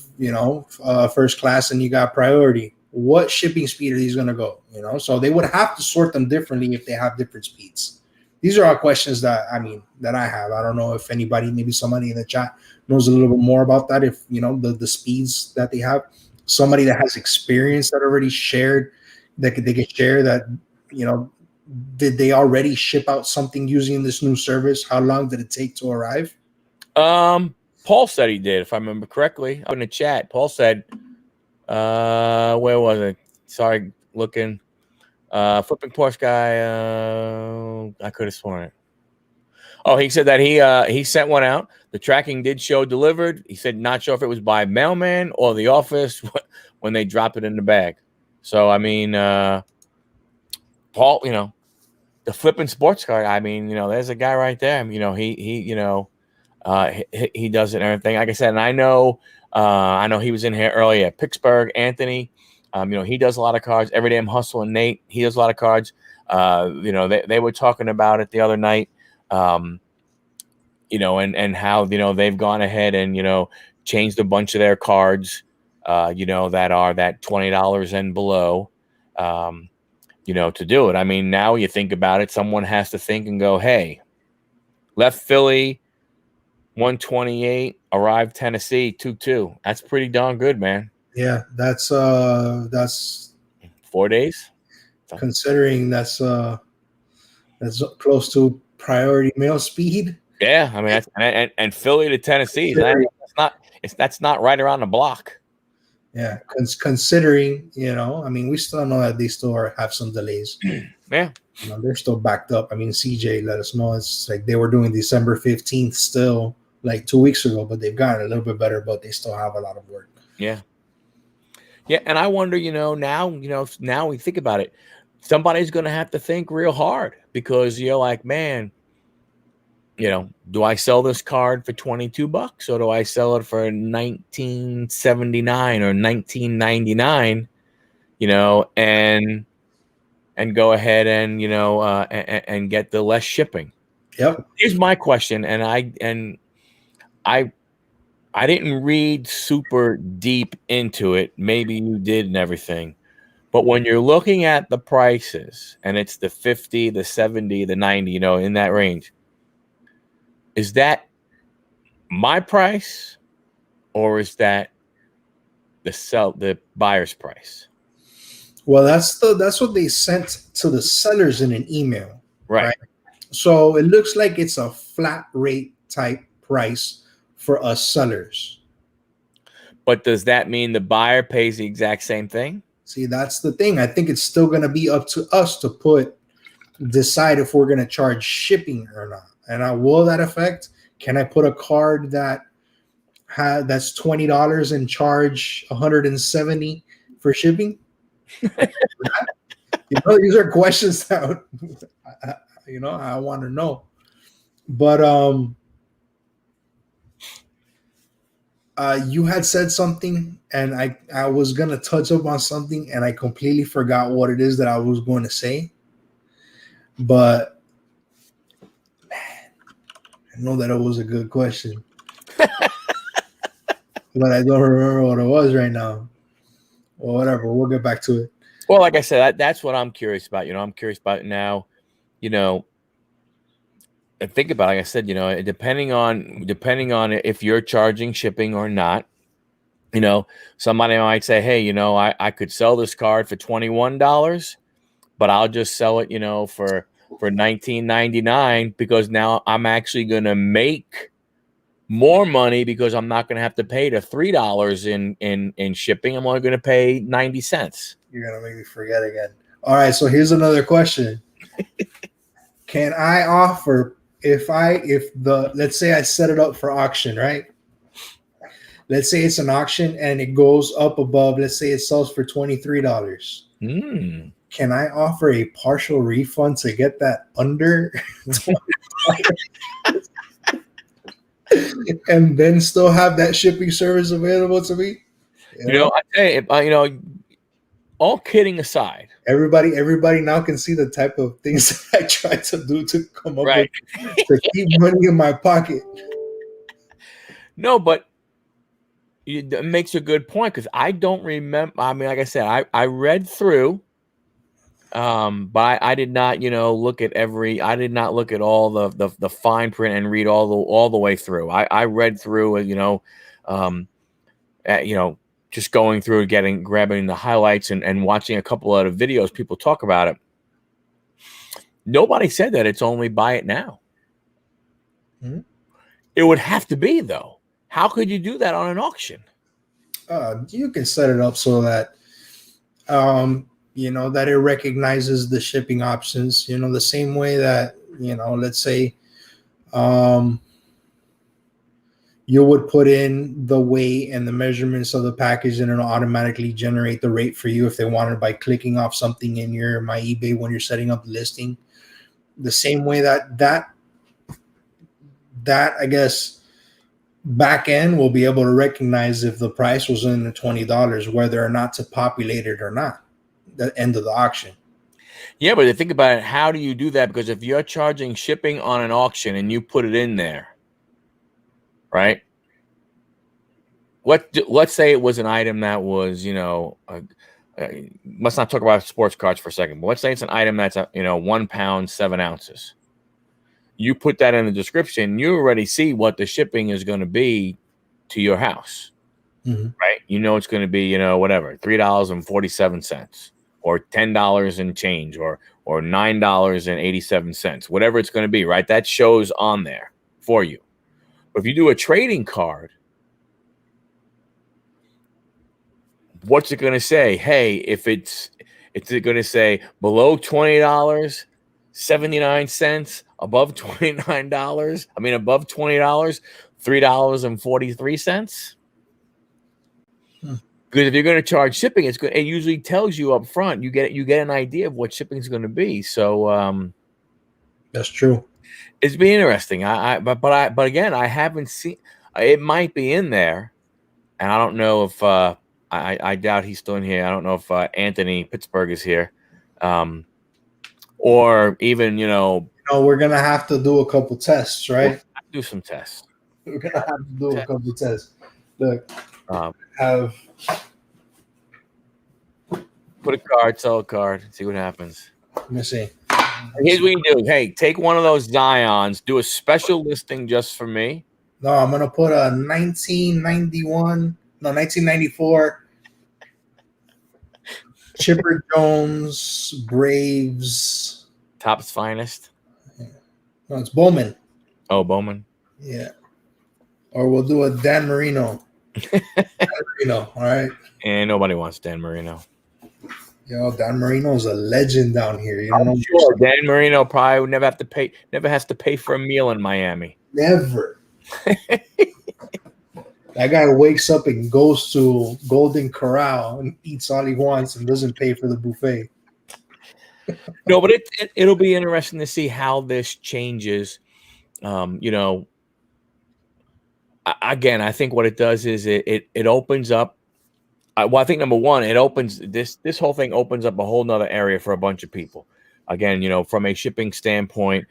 first class, and you got priority. What shipping speed are these going to go? So they would have to sort them differently if they have different speeds. These are all questions that I have. I don't know if anybody, maybe somebody in the chat knows a little bit more about that. If the speeds that they have, somebody that has experience that already shared, that they could share that, did they already ship out something using this new service? How long did it take to arrive? Paul said he did, if I remember correctly. Up in the chat, Paul said, where was it? Sorry, looking. Flipping Porsche guy, I could have sworn it. Oh, he said that he sent one out. The tracking did show delivered. He said not sure if it was by mailman or the office when they drop it in the bag. So I mean, Paul, the flipping sports car. I mean, there's a guy right there. He does it and everything. Like I said, and I know he was in here earlier. Pittsburgh, Anthony. He does a lot of cards. Everyday Hustle and Nate, he does a lot of cards. They were talking about it the other night, and how, they've gone ahead and, changed a bunch of their cards, that are that $20 and below, to do it. I mean, now you think about it, someone has to think and go, hey, left Philly, 128, arrived Tennessee, 2-2. That's pretty darn good, man. Yeah, that's 4 days. Considering that's close to priority mail speed. Yeah, I mean, and Philly to Tennessee, that's not right around the block. Yeah, considering, we still know that they still have some delays. Yeah, they're still backed up. I mean, CJ let us know it's like they were doing December 15th still, like 2 weeks ago, but they've gotten a little bit better, but they still have a lot of work. Yeah. Yeah, and I wonder, now we think about it, somebody's going to have to think real hard, because you're like, man, do I sell this card for $22 or do I sell it for $19.79 or $19.99, and go ahead and, and get the less shipping. Yep. Here's my question, and I didn't read super deep into it. Maybe you did and everything. But when you're looking at the prices, and it's the 50, the 70, the 90, in that range, is that my price, or is that the buyer's price? Well, that's what they sent to the sellers in an email. Right. So it looks like it's a flat rate type price for us sellers. But does that mean the buyer pays the exact same thing? See, that's the thing. I think it's still going to be up to us to decide if we're going to charge shipping or not. And will that affect? Can I put a card that's $20 and charge $170 for shipping? These are questions that I want to know. But you had said something, and I was gonna touch up on something, and I completely forgot what it is that I was going to say. But man, I know that it was a good question, but I don't remember what it was right now. Well, whatever, we'll get back to it. Well, like I said, that's what I'm curious about. I'm curious about now. And think about it, like I said, depending on if you're charging shipping or not. Somebody might say, hey, I could sell this card for $21, but I'll just sell it, for $19.99 because now I'm actually going to make more money because I'm not going to have to pay the $3 in shipping. I'm only going to pay 90 cents. You're going to make me forget again. All right. So here's another question. Can I offer let's say I set it up for auction, right? Let's say it's an auction and it goes up above, let's say it sells for $23. Can I offer a partial refund to get that under $20? And then still have that shipping service available to me? I tell you, all kidding aside, everybody now can see the type of things that I try to do to come up right. with to keep money in my pocket. No, but it makes a good point because I don't remember. I mean, like I said, I read through, but I did not, look at I did not look at all the fine print and read all the way through. I read through, just going through, grabbing the highlights and watching a couple of videos. People talk about it. Nobody said that it's only buy it now. Mm-hmm. It would have to be, though. How could you do that on an auction? You can set it up so that, that it recognizes the shipping options, the same way that, let's say, you would put in the weight and the measurements of the package and it'll automatically generate the rate for you if they wanted by clicking off something in your My eBay when you're setting up the listing. The same way that I guess back end will be able to recognize if the price was in the $20, whether or not to populate it or not, the end of the auction. Yeah, but think about it. How do you do that? Because if you're charging shipping on an auction and you put it in there, right? Let's say it was an item that was, let's not talk about sports cards for a second, but let's say it's an item that's 1 pound, 7 ounces. You put that in the description, you already see what the shipping is going to be to your house, right? It's going to be, whatever, $3.47 or $10 and change or $9.87, whatever it's going to be, right? That shows on there for you. But if you do a trading card, what's it going to say? Hey, if it's going to say below $20, 79 cents, above $29, above $20, $3.43. Because if you're going to charge shipping, it usually tells you up front. You get an idea of what shipping is going to be. So that's true. It's been interesting. But again, I haven't seen. It might be in there, and I don't know if I doubt he's still in here. I don't know if Anthony Pittsburgh is here, or even we're gonna have to do a couple tests, right? We'll do some tests. We're gonna have to do a couple tests. Look, put a card, sell a card, see what happens. Let me see. Here's what you do. Hey, take one of those Zions, do a special listing just for me. No, I'm gonna put a 1994 Chipper Jones Braves. Topps finest. Yeah. No, it's Bowman. Oh, Bowman. Yeah. Or we'll do a Dan Marino. Dan Marino, all right. And nobody wants Dan Marino. Yo, Dan Marino is a legend down here. You don't I'm know what you're sure saying. Dan Marino probably would never has to pay for a meal in Miami. Never. That guy wakes up and goes to Golden Corral and eats all he wants and doesn't pay for the buffet. No, but it'll be interesting to see how this changes. You know, again, I think what it does is it opens up. Well, I think number one, it opens this whole thing opens up a whole nother area for a bunch of people. Again, from a shipping standpoint,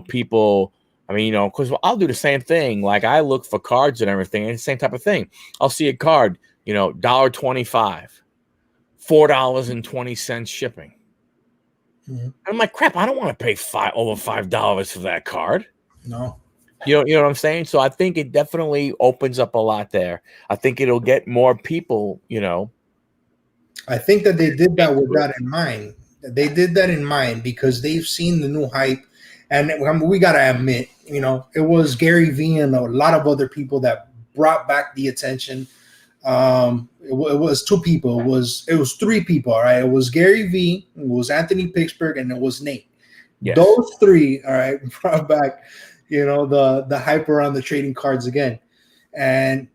people. I mean, because I'll do the same thing. Like I look for cards and everything, and it's the same type of thing. I'll see a card, $1.25, $4.20 shipping. Mm-hmm. I'm like, crap, I don't want to pay over $5 for that card. No. You know what I'm saying? So I think it definitely opens up a lot there. I think it'll get more people, I think that they did that with that in mind. They did that in mind because they've seen the new hype. And I mean, we got to admit, it was Gary Vee and a lot of other people that brought back the attention. It was two people. It was three people. All right. It was Gary Vee, it was Anthony Pittsburgh, and it was Nate. Yes. Those three, all right, brought back, the hype around the trading cards again. And,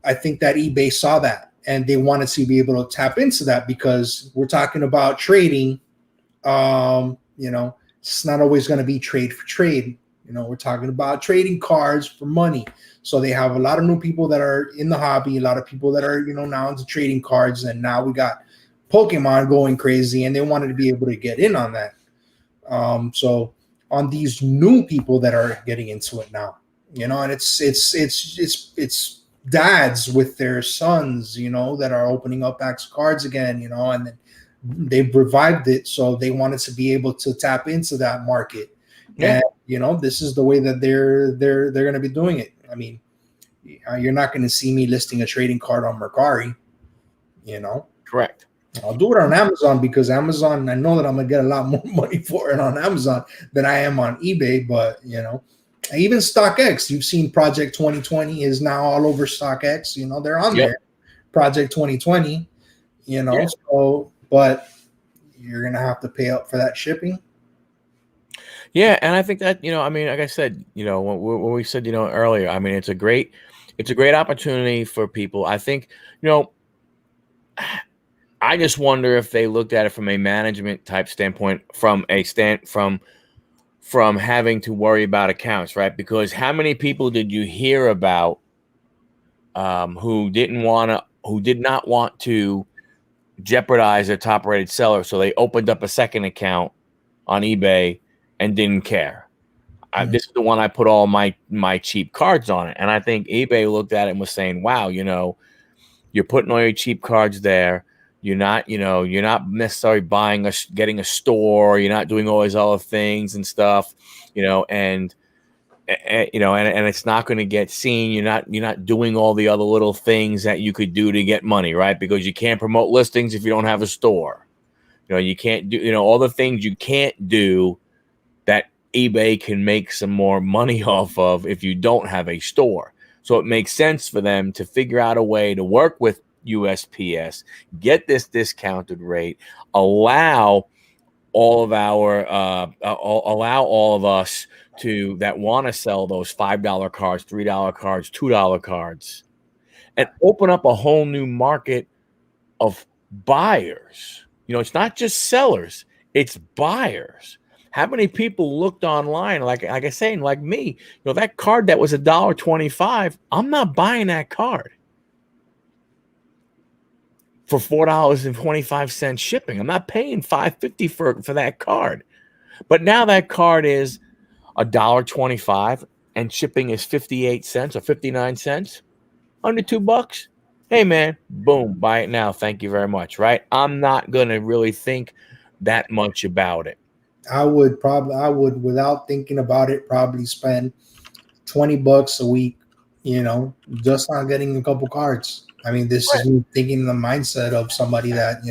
I think that eBay saw that and they wanted to be able to tap into that because we're talking about trading. It's not always going to be trade for trade. We're talking about trading cards for money. So they have a lot of new people that are in the hobby, a lot of people that are, now into trading cards. And now we got Pokemon going crazy and they wanted to be able to get in on that. So on these new people that are getting into it now, and it's dads with their sons, that are opening up packs of cards again, and then they've revived it. So they wanted to be able to tap into that market. Yeah. And, this is the way that they're going to be doing it. I mean, you're not going to see me listing a trading card on Mercari, Correct. I'll do it on Amazon because Amazon, I know that I'm going to get a lot more money for it on Amazon than I am on eBay. But, even StockX, you've seen Project 2020 is now all over StockX. They're on there. Project 2020, so, but you're going to have to pay up for that shipping. Yeah. And I think that, I mean, like I said, when we said, earlier, I mean, it's a great opportunity for people. I think, I just wonder if they looked at it from a management type standpoint, from having to worry about accounts, right? Because how many people did you hear about who did not want to jeopardize their top rated seller, so they opened up a second account on eBay and didn't care? This is the one I put all my cheap cards on it, and I think eBay looked at it and was saying, "Wow, you're putting all your cheap cards there. You're not necessarily getting a store. You're not doing all these other things and stuff, and it's not going to get seen. You're not doing all the other little things that you could do to get money, right? Because you can't promote listings if you don't have a store. You can't do, all the things you can't do that eBay can make some more money off of if you don't have a store. So it makes sense for them to figure out a way to work with USPS, get this discounted rate, allow all of us that want to sell those $5 cards, $3 cards, $2 cards, and open up a whole new market of buyers. It's not just sellers, it's buyers. How many people looked online, like I say, like me, that card that was $1.25, I'm not buying that card for $4.25 shipping. I'm not paying $5.50 for that card. But now that card is $1.25 and shipping is 58 cents or 59 cents, under $2. Hey man, boom, buy it now. Thank you very much. Right? I'm not gonna really think that much about it. I would, without thinking about it, probably spend $20 a week, just on getting a couple cards. I mean, this is me thinking the mindset of somebody that,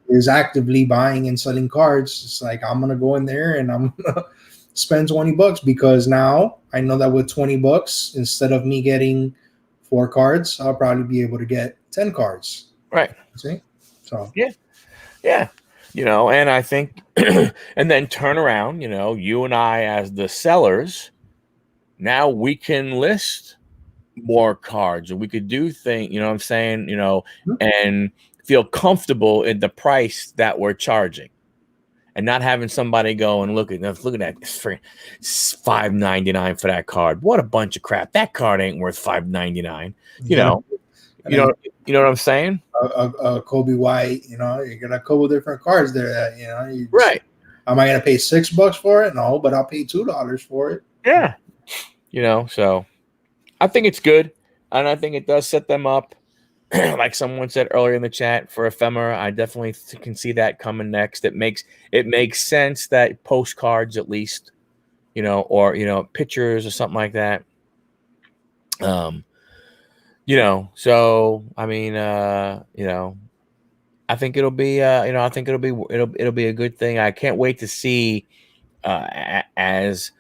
is actively buying and selling cards. It's like, I'm going to go in there and I'm going to spend $20 because now I know that with $20, instead of me getting 4 cards, I'll probably be able to get 10 cards. Right. See? So Yeah. And I think, and then turn around, you and I as the sellers, now we can list more cards, or we could do things, what I'm saying, and feel comfortable in the price that we're charging, and not having somebody go and look at that. It's $5.99 for that card. What a bunch of crap! That card ain't worth $5.99. You know, you know, you know what I'm saying? Kobe White, you got a couple different cards there that Right. Am I gonna pay $6 for it? No, but I'll pay $2 for it. Yeah. So I think it's good, and I think it does set them up. Like someone said earlier in the chat, for ephemera, I definitely can see that coming next. It makes sense that postcards, at least, or pictures or something like that. So I mean, I think it'll be, it'll be a good thing. I can't wait to see, as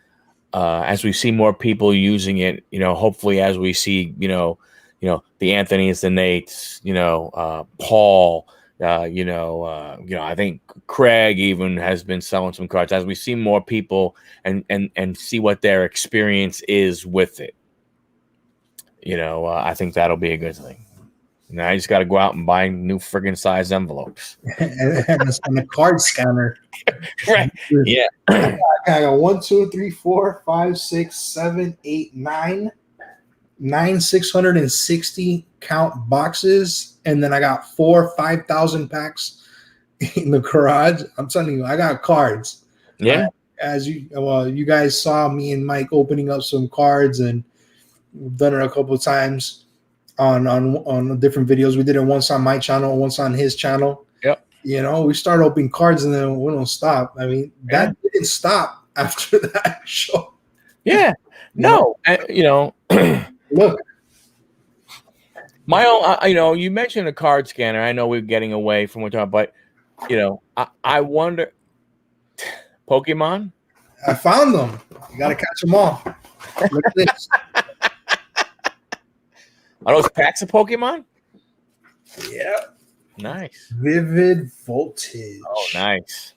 we see more people using it. Hopefully, as we see, the Anthony's, the Nates, Paul, I think Craig even has been selling some cards. As we see more people and see what their experience is with it, I think that'll be a good thing. Now I just got to go out and buy new friggin' size envelopes. and a card scanner. Right. Yeah. I got 1, 2, 3, 4, 5, 6, 7, 8, 9 660 count boxes, and then I got 5,000 packs in the garage. I'm telling you, I got cards. Yeah. As you guys saw me and Mike opening up some cards, and we've done it a couple of times on different videos. We did it once on my channel, once on his channel. Yep. We start opening cards and then we don't stop. I mean, that didn't stop after that show. Yeah. No. Look, my own. You mentioned a card scanner. I know we're getting away from what we're talking, but I wonder. Pokemon. I found them. You got to catch them all. Look at this. Are those packs of Pokemon? Yeah. Nice. Vivid Voltage. Oh, nice.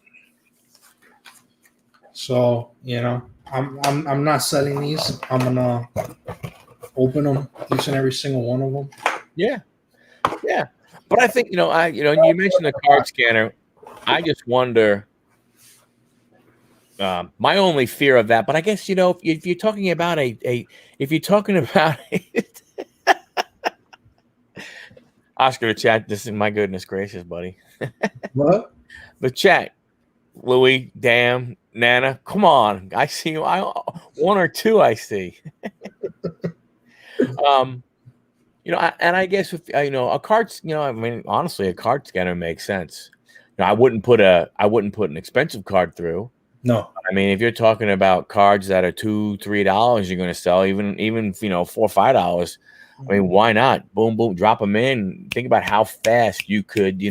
So I'm not selling these. I'm gonna open them, each and every single one of them. Yeah. But I think you mentioned the card scanner. I just wonder. My only fear of that, but I guess if you're talking about Oscar, the chat. This is, my goodness gracious, buddy. What? The chat, Louis, damn, Nana, come on. I see you. One or two I see. And I guess if a card, I mean, honestly, a card scanner makes sense. I wouldn't put an expensive card through. No. I mean, if you're talking about cards that are $2, $3, you're going to sell even $4 or $5. I mean, why not? Boom, boom, drop them in. Think about how fast you could,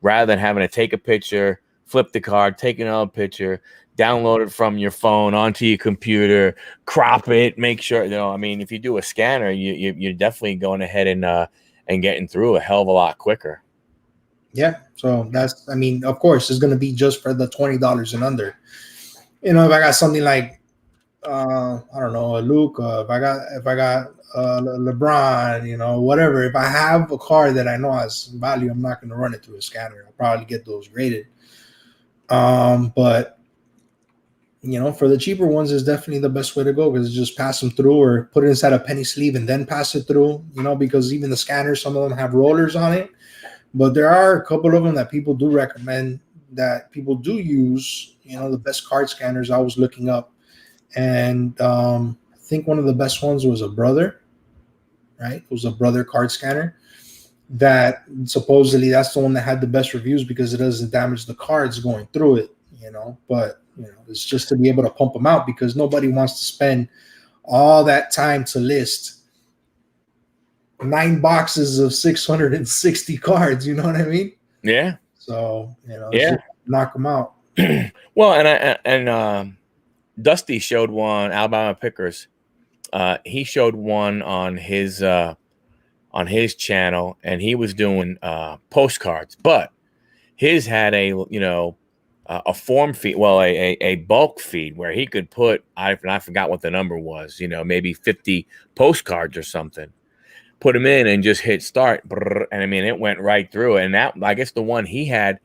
rather than having to take a picture, flip the card, take another picture, download it from your phone onto your computer, crop it, make sure, I mean, if you do a scanner, you're definitely going ahead and getting through a hell of a lot quicker. Yeah. So that's, I mean, of course, it's going to be just for the $20 and under. If I got something like, I don't know, a Luca, if I got LeBron, whatever. If I have a card that I know has value, I'm not going to run it through a scanner. I'll probably get those graded. But for the cheaper ones is definitely the best way to go, because just pass them through or put it inside a penny sleeve and then pass it through. Because even the scanners, some of them have rollers on it. But there are a couple of them that people do recommend, that people do use. The best card scanners I was looking up. And I think one of the best ones was a Brother, right? It was a Brother card scanner that supposedly that's the one that had the best reviews because it doesn't damage the cards going through it, But, it's just to be able to pump them out, because nobody wants to spend all that time to list 9 boxes of 660 cards. You know what I mean? Yeah. So, just knock them out. Well, and Dusty showed one, Alabama Pickers. He showed one on his on his channel, and he was doing postcards, but his had a form feed, well, a bulk feed where he could put, I forgot what the number was, maybe 50 postcards or something. Put them in and just hit start, and I mean it went right through. And that, I guess the one he had,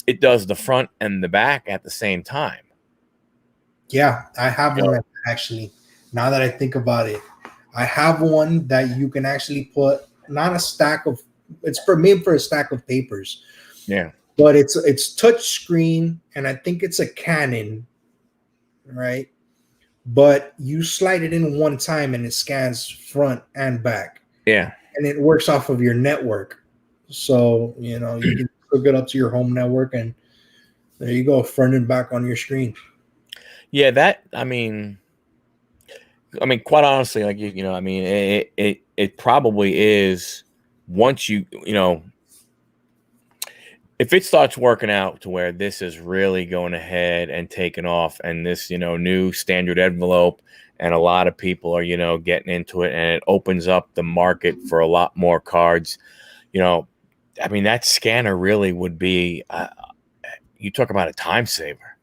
it does the front and the back at the same time. Yeah, I have one actually. Now that I think about it, I have one that you can actually put not a stack of. It's made for a stack of papers. Yeah, but it's touch screen, and I think it's a Canon, right? But you slide it in one time, and it scans front and back. Yeah, and it works off of your network. So you can hook it up to your home network, and there you go, front and back on your screen. Yeah, that I mean, quite honestly, like I mean, it probably is once if it starts working out to where this is really going ahead and taking off, and this new standard envelope, and a lot of people are getting into it, and it opens up the market for a lot more cards. I mean, that scanner really would be. You talk about a time saver.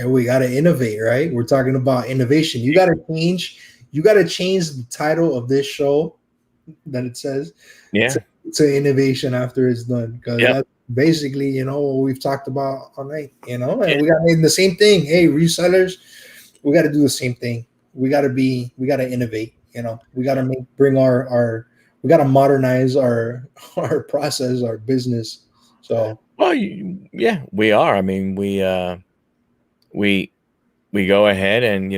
And we got to innovate, right? We're talking about innovation. You got to change. You got to change the title of this show that it says. Yeah. To innovation after it's done, because that's basically what we've talked about all night. And we got the same thing. Hey, resellers, we got to do the same thing. We got to innovate. We got to bring we got to modernize our process, our business. So well, yeah, we are. I mean, we go ahead and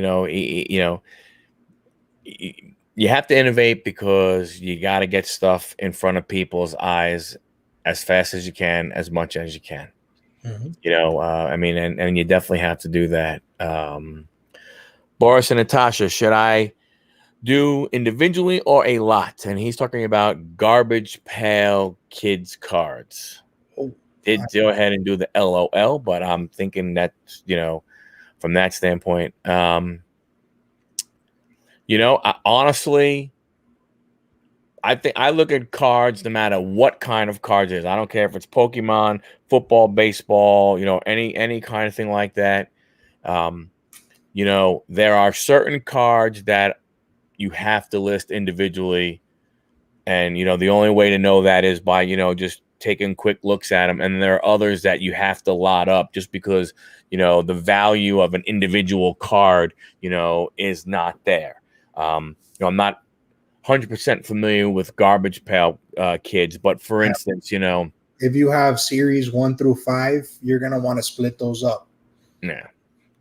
you have to innovate because you got to get stuff in front of people's eyes as fast as you can, as much as you can. Mm-hmm. I mean, and you definitely have to do that. Boris and Natasha, should I do individually or a lot? And he's talking about garbage pail kids cards. Did go ahead and do the LOL, but I'm thinking that from that standpoint, honestly, I think I look at cards no matter what kind of cards it is. I don't care if it's Pokemon, football, baseball, any kind of thing like that. There are certain cards that you have to list individually, and the only way to know that is by just taking quick looks at them. And there are others that you have to lot up just because the value of an individual card is not there. I'm not 100% familiar with garbage pail kids, but for instance, if you have series 1 through 5, you're gonna want to split those up. Yeah.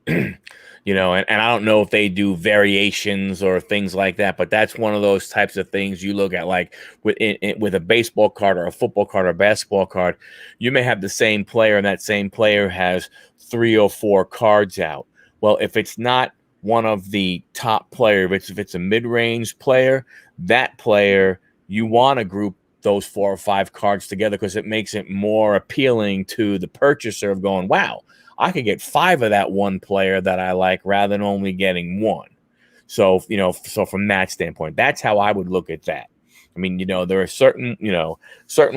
And I don't know if they do variations or things like that, but that's one of those types of things you look at, like with a baseball card or a football card or a basketball card. You may have the same player, and that same player has 3 or 4 cards out. Well, if it's not one of the top player, if it's a mid-range player, that player, you want to group those 4 or 5 cards together because it makes it more appealing to the purchaser of going, wow, I could get 5 of that one player that I like rather than only getting 1. So, so from that standpoint, that's how I would look at that. I mean, there are certain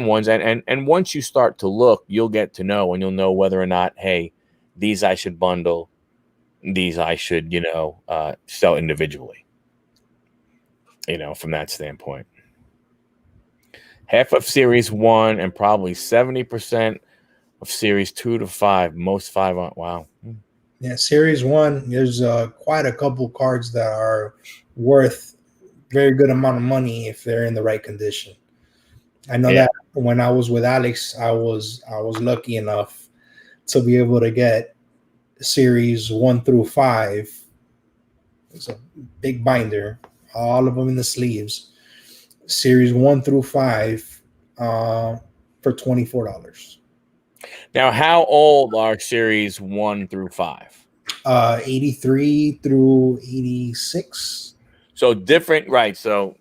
ones, and once you start to look, you'll get to know, and you'll know whether or not, hey, these I should bundle, these I should, sell individually, from that standpoint. Half of series 1 and probably 70% of series 2 to 5. Most 5 aren't. Wow. Yeah, series 1, there's quite a couple cards that are worth very good amount of money if they're in the right condition. I know that when I was with Alex, I was lucky enough to be able to get series 1 through 5. It's a big binder, all of them in the sleeves. Series 1 through 5 for $24. Now, how old are series 1 through 5? 83 through 86. So different, right? So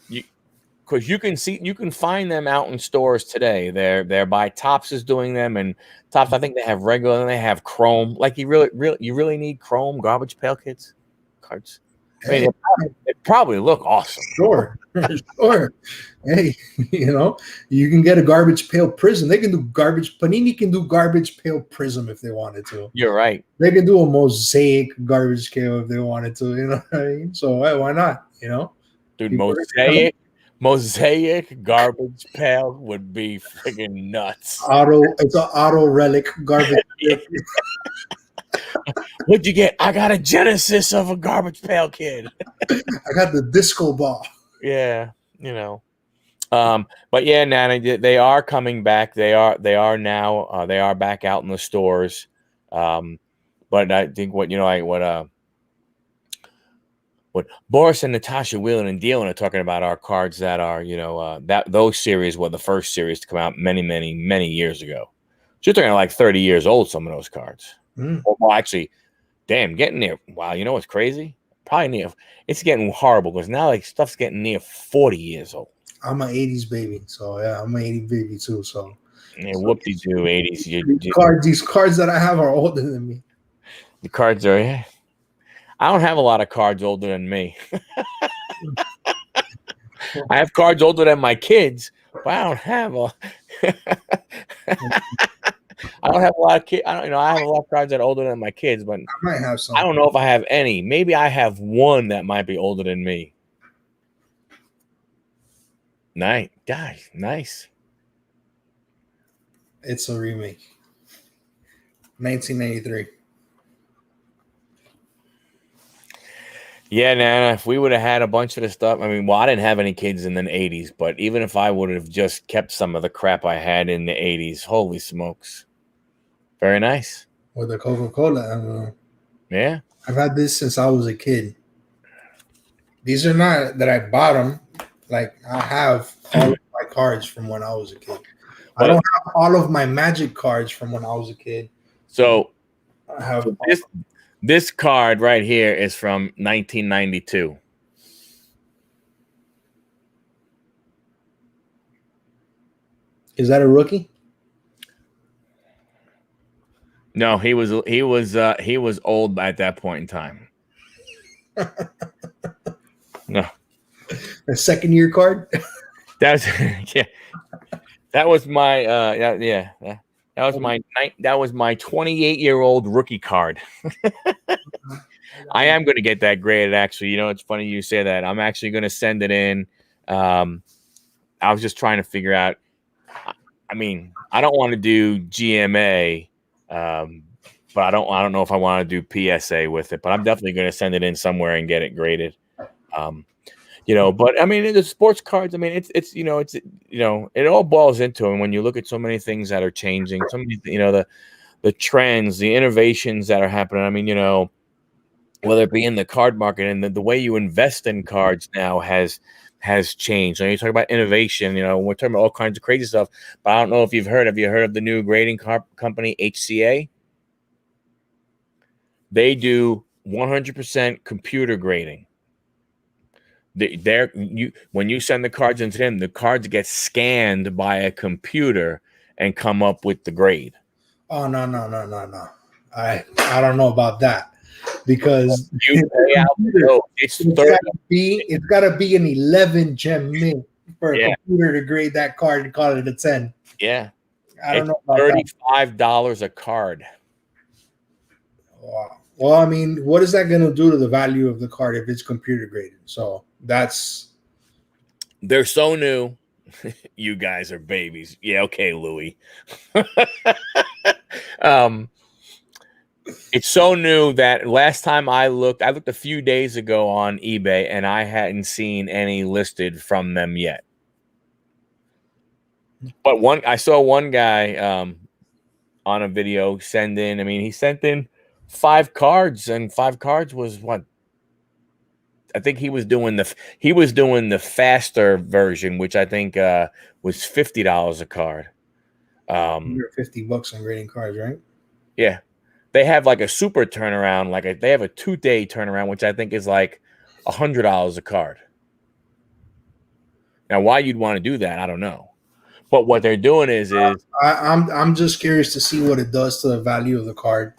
because you can find them out in stores today. They're by Topps is doing them, and Topps, I think they have regular and they have chrome. Like you really need chrome garbage pail kids cards. I mean, Hey, they probably look awesome. sure, sure. Hey, you can get a garbage pail prism. They can do garbage. Panini can do garbage pail prism if they wanted to. You're right. They can do a mosaic garbage pail if they wanted to. You know what I mean? So why not? Dude, People mosaic garbage pail would be friggin' nuts. It's an auto relic garbage. What'd you get? I got a Genesis of a garbage pail kid. I got the disco ball. Yeah, but yeah, Nana, they are coming back. They are now. They are back out in the stores. But I think what Boris and Natasha Wheelan and Dealin are talking about are cards that are that those series were the first series to come out many years ago. So you're talking like 30 years old. Some of those cards. Well, actually, damn, getting there. Wow, you know what's crazy? Probably near. It's getting horrible because now like stuff's getting near 40 years old. I'm an 80s baby, so yeah, I'm an 80s baby too. So yeah, whoop-de-doo, 80s. These cards that I have are older than me. The cards are. Yeah. I don't have a lot of cards older than me. I have cards older than my kids, but I don't have a. I don't have a lot of kids. I have a lot of cards that are older than my kids, but I might have some. I don't know if I have any. Maybe I have one that might be older than me. Nice. It's a remake. 1993. Yeah, Nana, if we would have had a bunch of the stuff, I didn't have any kids in the 80s, but even if I would have just kept some of the crap I had in the 80s, holy smokes. Very nice. With the Coca-Cola. Yeah. I've had this since I was a kid. These are not that I bought them. Like, I have all of my cards from when I was a kid. I don't have all of my Magic cards from when I was a kid. So I have this card right here is from 1992. Is that a rookie? No, he was old at that point in time. No. A second year card? That's yeah. That was my That was my 28-year-old rookie card. I am going to get that graded, actually. It's funny you say that. I'm actually going to send it in. I was just trying to figure out. I don't want to do GMA, but I don't know if I want to do PSA with it. But I'm definitely going to send it in somewhere and get it graded. But the sports cards. It's it all boils into, and when you look at so many things that are changing, so many the trends, the innovations that are happening. Whether it be in the card market and the way you invest in cards now has changed. You talk about innovation. We're talking about all kinds of crazy stuff. But I don't know if you've heard. Have you heard of the new grading company HCA? They do 100% computer grading. When you send the cards into them, the cards get scanned by a computer and come up with the grade. Oh no! I don't know about that, because it's gotta be an 11 gem mint for a computer to grade that card and call it a 10. Yeah, I don't know about $35 a card. Wow. Well, what is that going to do to the value of the card if it's computer graded? So they're so new. You guys are babies. Yeah, okay, Louis. It's so new that last time I looked a few days ago on eBay, and I hadn't seen any listed from them yet. But I saw one guy on a video send in. He sent in 5 cards, and 5 cards was what? I think he was doing the faster version, which I think was $50 a card. You're $50 on grading cards, right? Yeah, they have like a super turnaround, they have a 2-day turnaround, which I think is like $100 a card. Now, why you'd want to do that, I don't know. But what they're doing is I'm just curious to see what it does to the value of the card.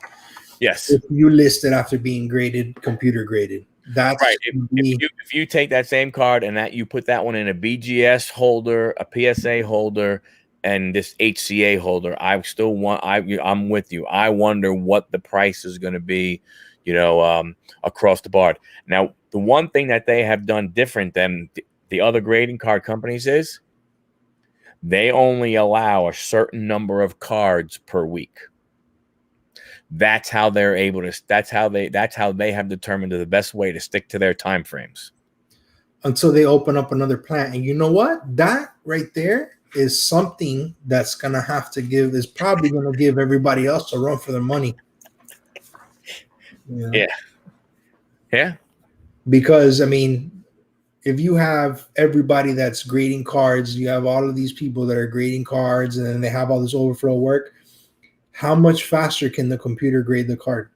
Yes, if you list it after being graded, computer graded. That's Right. If you take that same card and that you put that one in a BGS holder, a PSA holder, and this HCA holder, I still want. I'm with you. I wonder what the price is going to be, across the board. Now, the one thing that they have done different than the other grading card companies is they only allow a certain number of cards per week. That's how they're able to. That's how they have determined the best way to stick to their time frames until they open up another plant. And you know what? That right there is something that's gonna have to give. Is probably gonna give everybody else a run for their money. You know? Yeah. Yeah. Because I mean, if you have everybody that's grading cards, you have all of these people that are grading cards, and then they have all this overflow work. How much faster can the computer grade the card?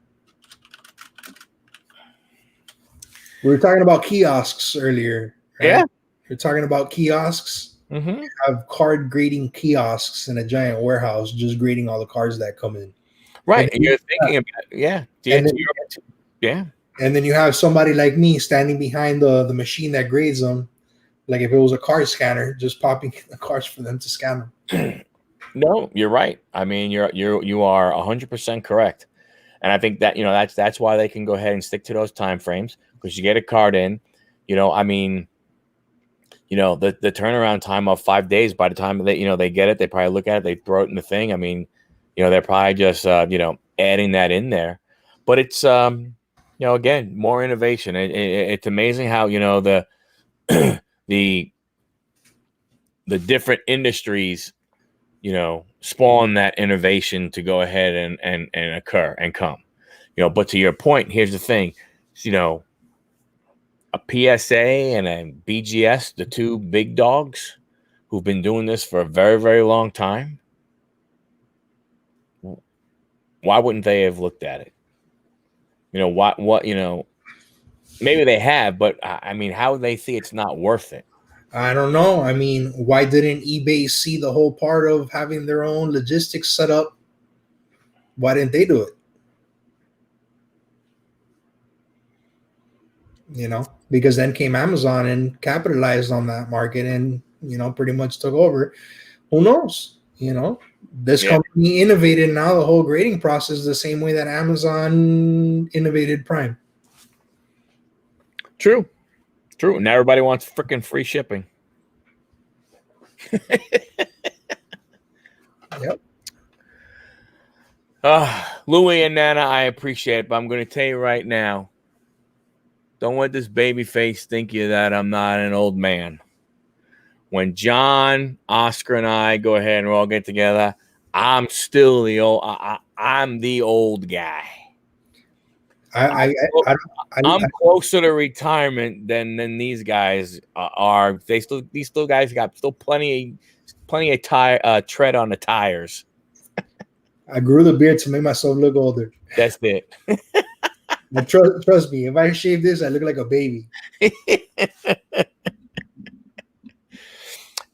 We were talking about kiosks earlier. Right? Yeah. We're talking about kiosks. Mm-hmm. Have card grading kiosks in a giant warehouse, just grading all the cards that come in. Right. And you're thinking about yeah. And then you have somebody like me standing behind the machine that grades them, like if it was a card scanner, just popping the cards for them to scan them. No, you're right. I mean, you are 100% correct. And I think that, that's why they can go ahead and stick to those time frames, because you get a card in, I mean, the turnaround time of 5 days, by the time they get it, they probably look at it, they throw it in the thing. I mean, they're probably just, adding that in there. But it's, again, more innovation. It's amazing how, the different industries, spawn that innovation to go ahead and occur and come, but to your point, here's the thing, a PSA and a BGS, the two big dogs who've been doing this for a very, very long time, why wouldn't they have looked at it? Maybe they have, but I mean, how would they see it's not worth it? I don't know. I mean, why didn't eBay see the whole part of having their own logistics set up? Why didn't they do it? Because then came Amazon and capitalized on that market and, pretty much took over. Who knows? This company innovated now the whole grading process the same way that Amazon innovated Prime. True. And everybody wants freaking free shipping. Yep. Louie and Nana, I appreciate it, but I'm going to tell you right now, don't let this baby face think you that I'm not an old man. When John, Oscar, and I go ahead and we all get together, I'm still I'm the old guy. I'm closer to retirement than these guys are. These guys got plenty of tread on the tires. I grew the beard to make myself look older. That's it. Trust me, if I shave this, I look like a baby.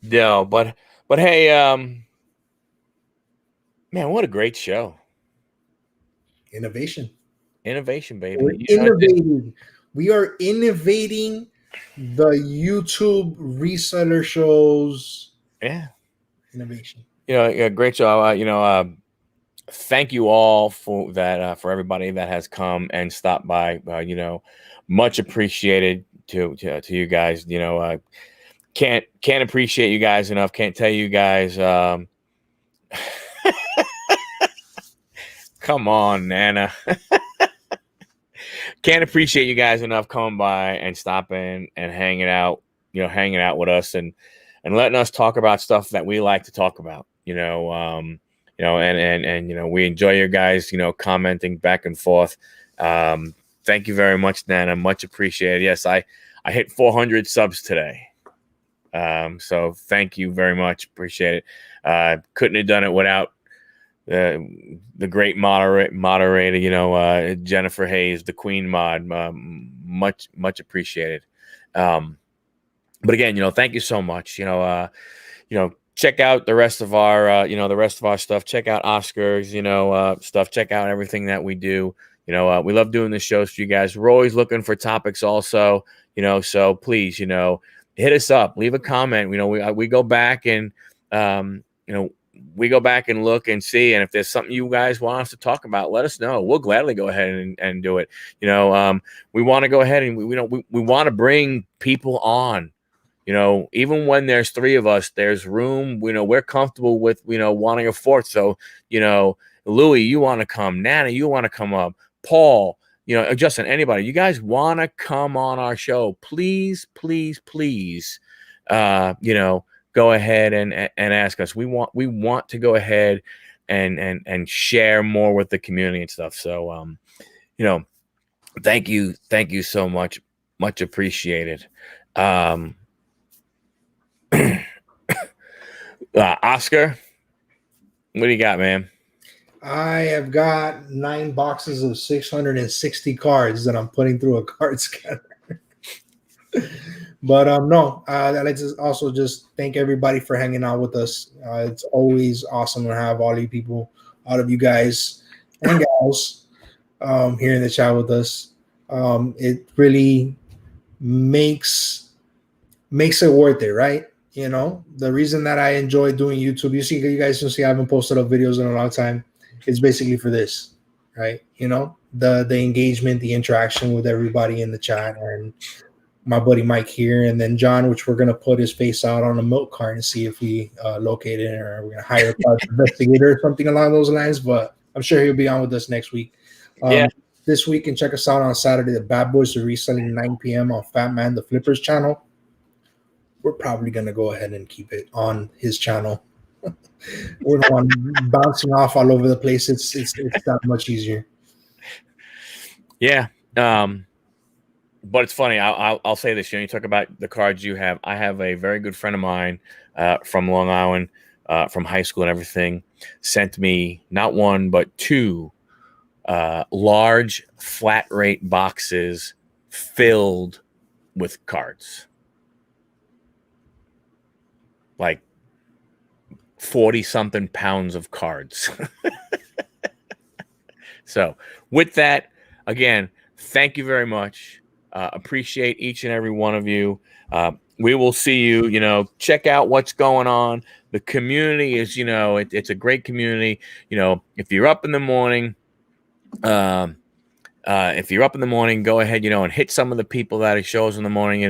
No, but hey, man, what a great show! Innovation, baby. We're innovating. We are innovating the YouTube reseller shows. Yeah, innovation. Great show. Thank you all for that. For everybody that has come and stopped by, much appreciated to you guys. Can't appreciate you guys enough. Can't tell you guys. Come on, Nana. Can't appreciate you guys enough coming by and stopping and hanging out with us and letting us talk about stuff that we like to talk about. And we enjoy your guys, commenting back and forth. Thank you very much, Nana. Much appreciated. Yes, I hit 400 subs today. So thank you very much. Appreciate it. Couldn't have done it without the great moderator, Jennifer Hayes, the Queen Mod. Much appreciated. But again, thank you so much. Check out the rest of our, stuff. Check out Oscar's, stuff. Check out everything that we do. We love doing the shows for you guys. We're always looking for topics also, so please, hit us up, leave a comment. We go back and, we go back and look and see. And if there's something you guys want us to talk about, let us know. We'll gladly go ahead and do it. We want to go ahead and we want to bring people on. Even when there's three of us, there's room. We're comfortable with, wanting a fourth. So, Louis, you want to come? Nana, you want to come up? Paul, Justin, anybody, you guys want to come on our show? Please, please, please, go ahead and ask us. We want to go ahead and share more with the community and stuff. So, thank you so much appreciated. Oscar, what do you got, man? I have got 9 boxes of 660 cards that I'm putting through a card scanner. But no, I'd like to also just thank everybody for hanging out with us. It's always awesome to have all of you guys and gals here in the chat with us. It really makes it worth it, right? The reason that I enjoy doing YouTube, you guys can see I haven't posted up videos in a long time. It's basically for this, right? The engagement, the interaction with everybody in the chat, and my buddy Mike here, and then John, which we're gonna put his face out on a milk cart and see if we locate it, or we're gonna hire a private investigator or something along those lines. But I'm sure he'll be on with us next week. This week, and check us out on Saturday. The Bad Boys are reselling 9 p.m. on Fat Man the Flippers channel. We're probably gonna go ahead and keep it on his channel. We don't want bouncing off all over the place. It's that much easier. Yeah. But it's funny. I'll say this. You talk about the cards you have. I have a very good friend of mine from Long Island, from high school and everything, sent me not one but 2 large flat rate boxes filled with cards, like 40-something pounds of cards. So with that, again, thank you very much. Appreciate each and every one of you. We will see you, check out what's going on. The community is, it's a great community. If you're up in the morning, go ahead, and hit some of the people that he shows in the morning.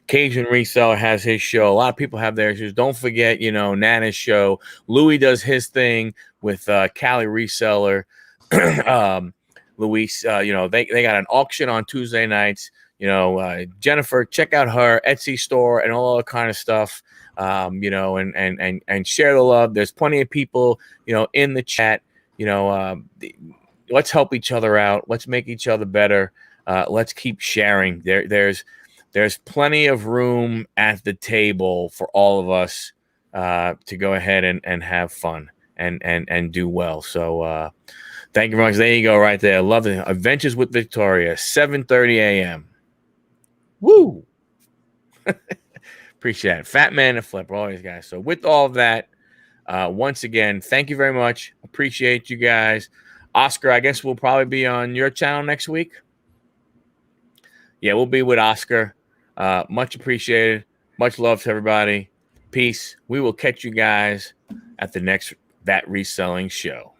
Cajun Reseller has his show. A lot of people have theirs. Don't forget, Nana's show. Louis does his thing with Cali Reseller. Luis, they got an auction on Tuesday nights. Jennifer, check out her Etsy store and all that kind of stuff. And share the love. There's plenty of people, in the chat. Let's help each other out. Let's make each other better. Let's keep sharing. There's plenty of room at the table for all of us to go ahead and have fun and do well. So thank you very much. There you go, right there. Love it. Adventures with Victoria, 7:30 a.m. Woo! Appreciate it. Fat Man and Flip, all these guys. So with all of that, once again, thank you very much. Appreciate you guys. Oscar, I guess we'll probably be on your channel next week. Yeah, we'll be with Oscar. Much appreciated. Much love to everybody. Peace. We will catch you guys at the next That Reselling show.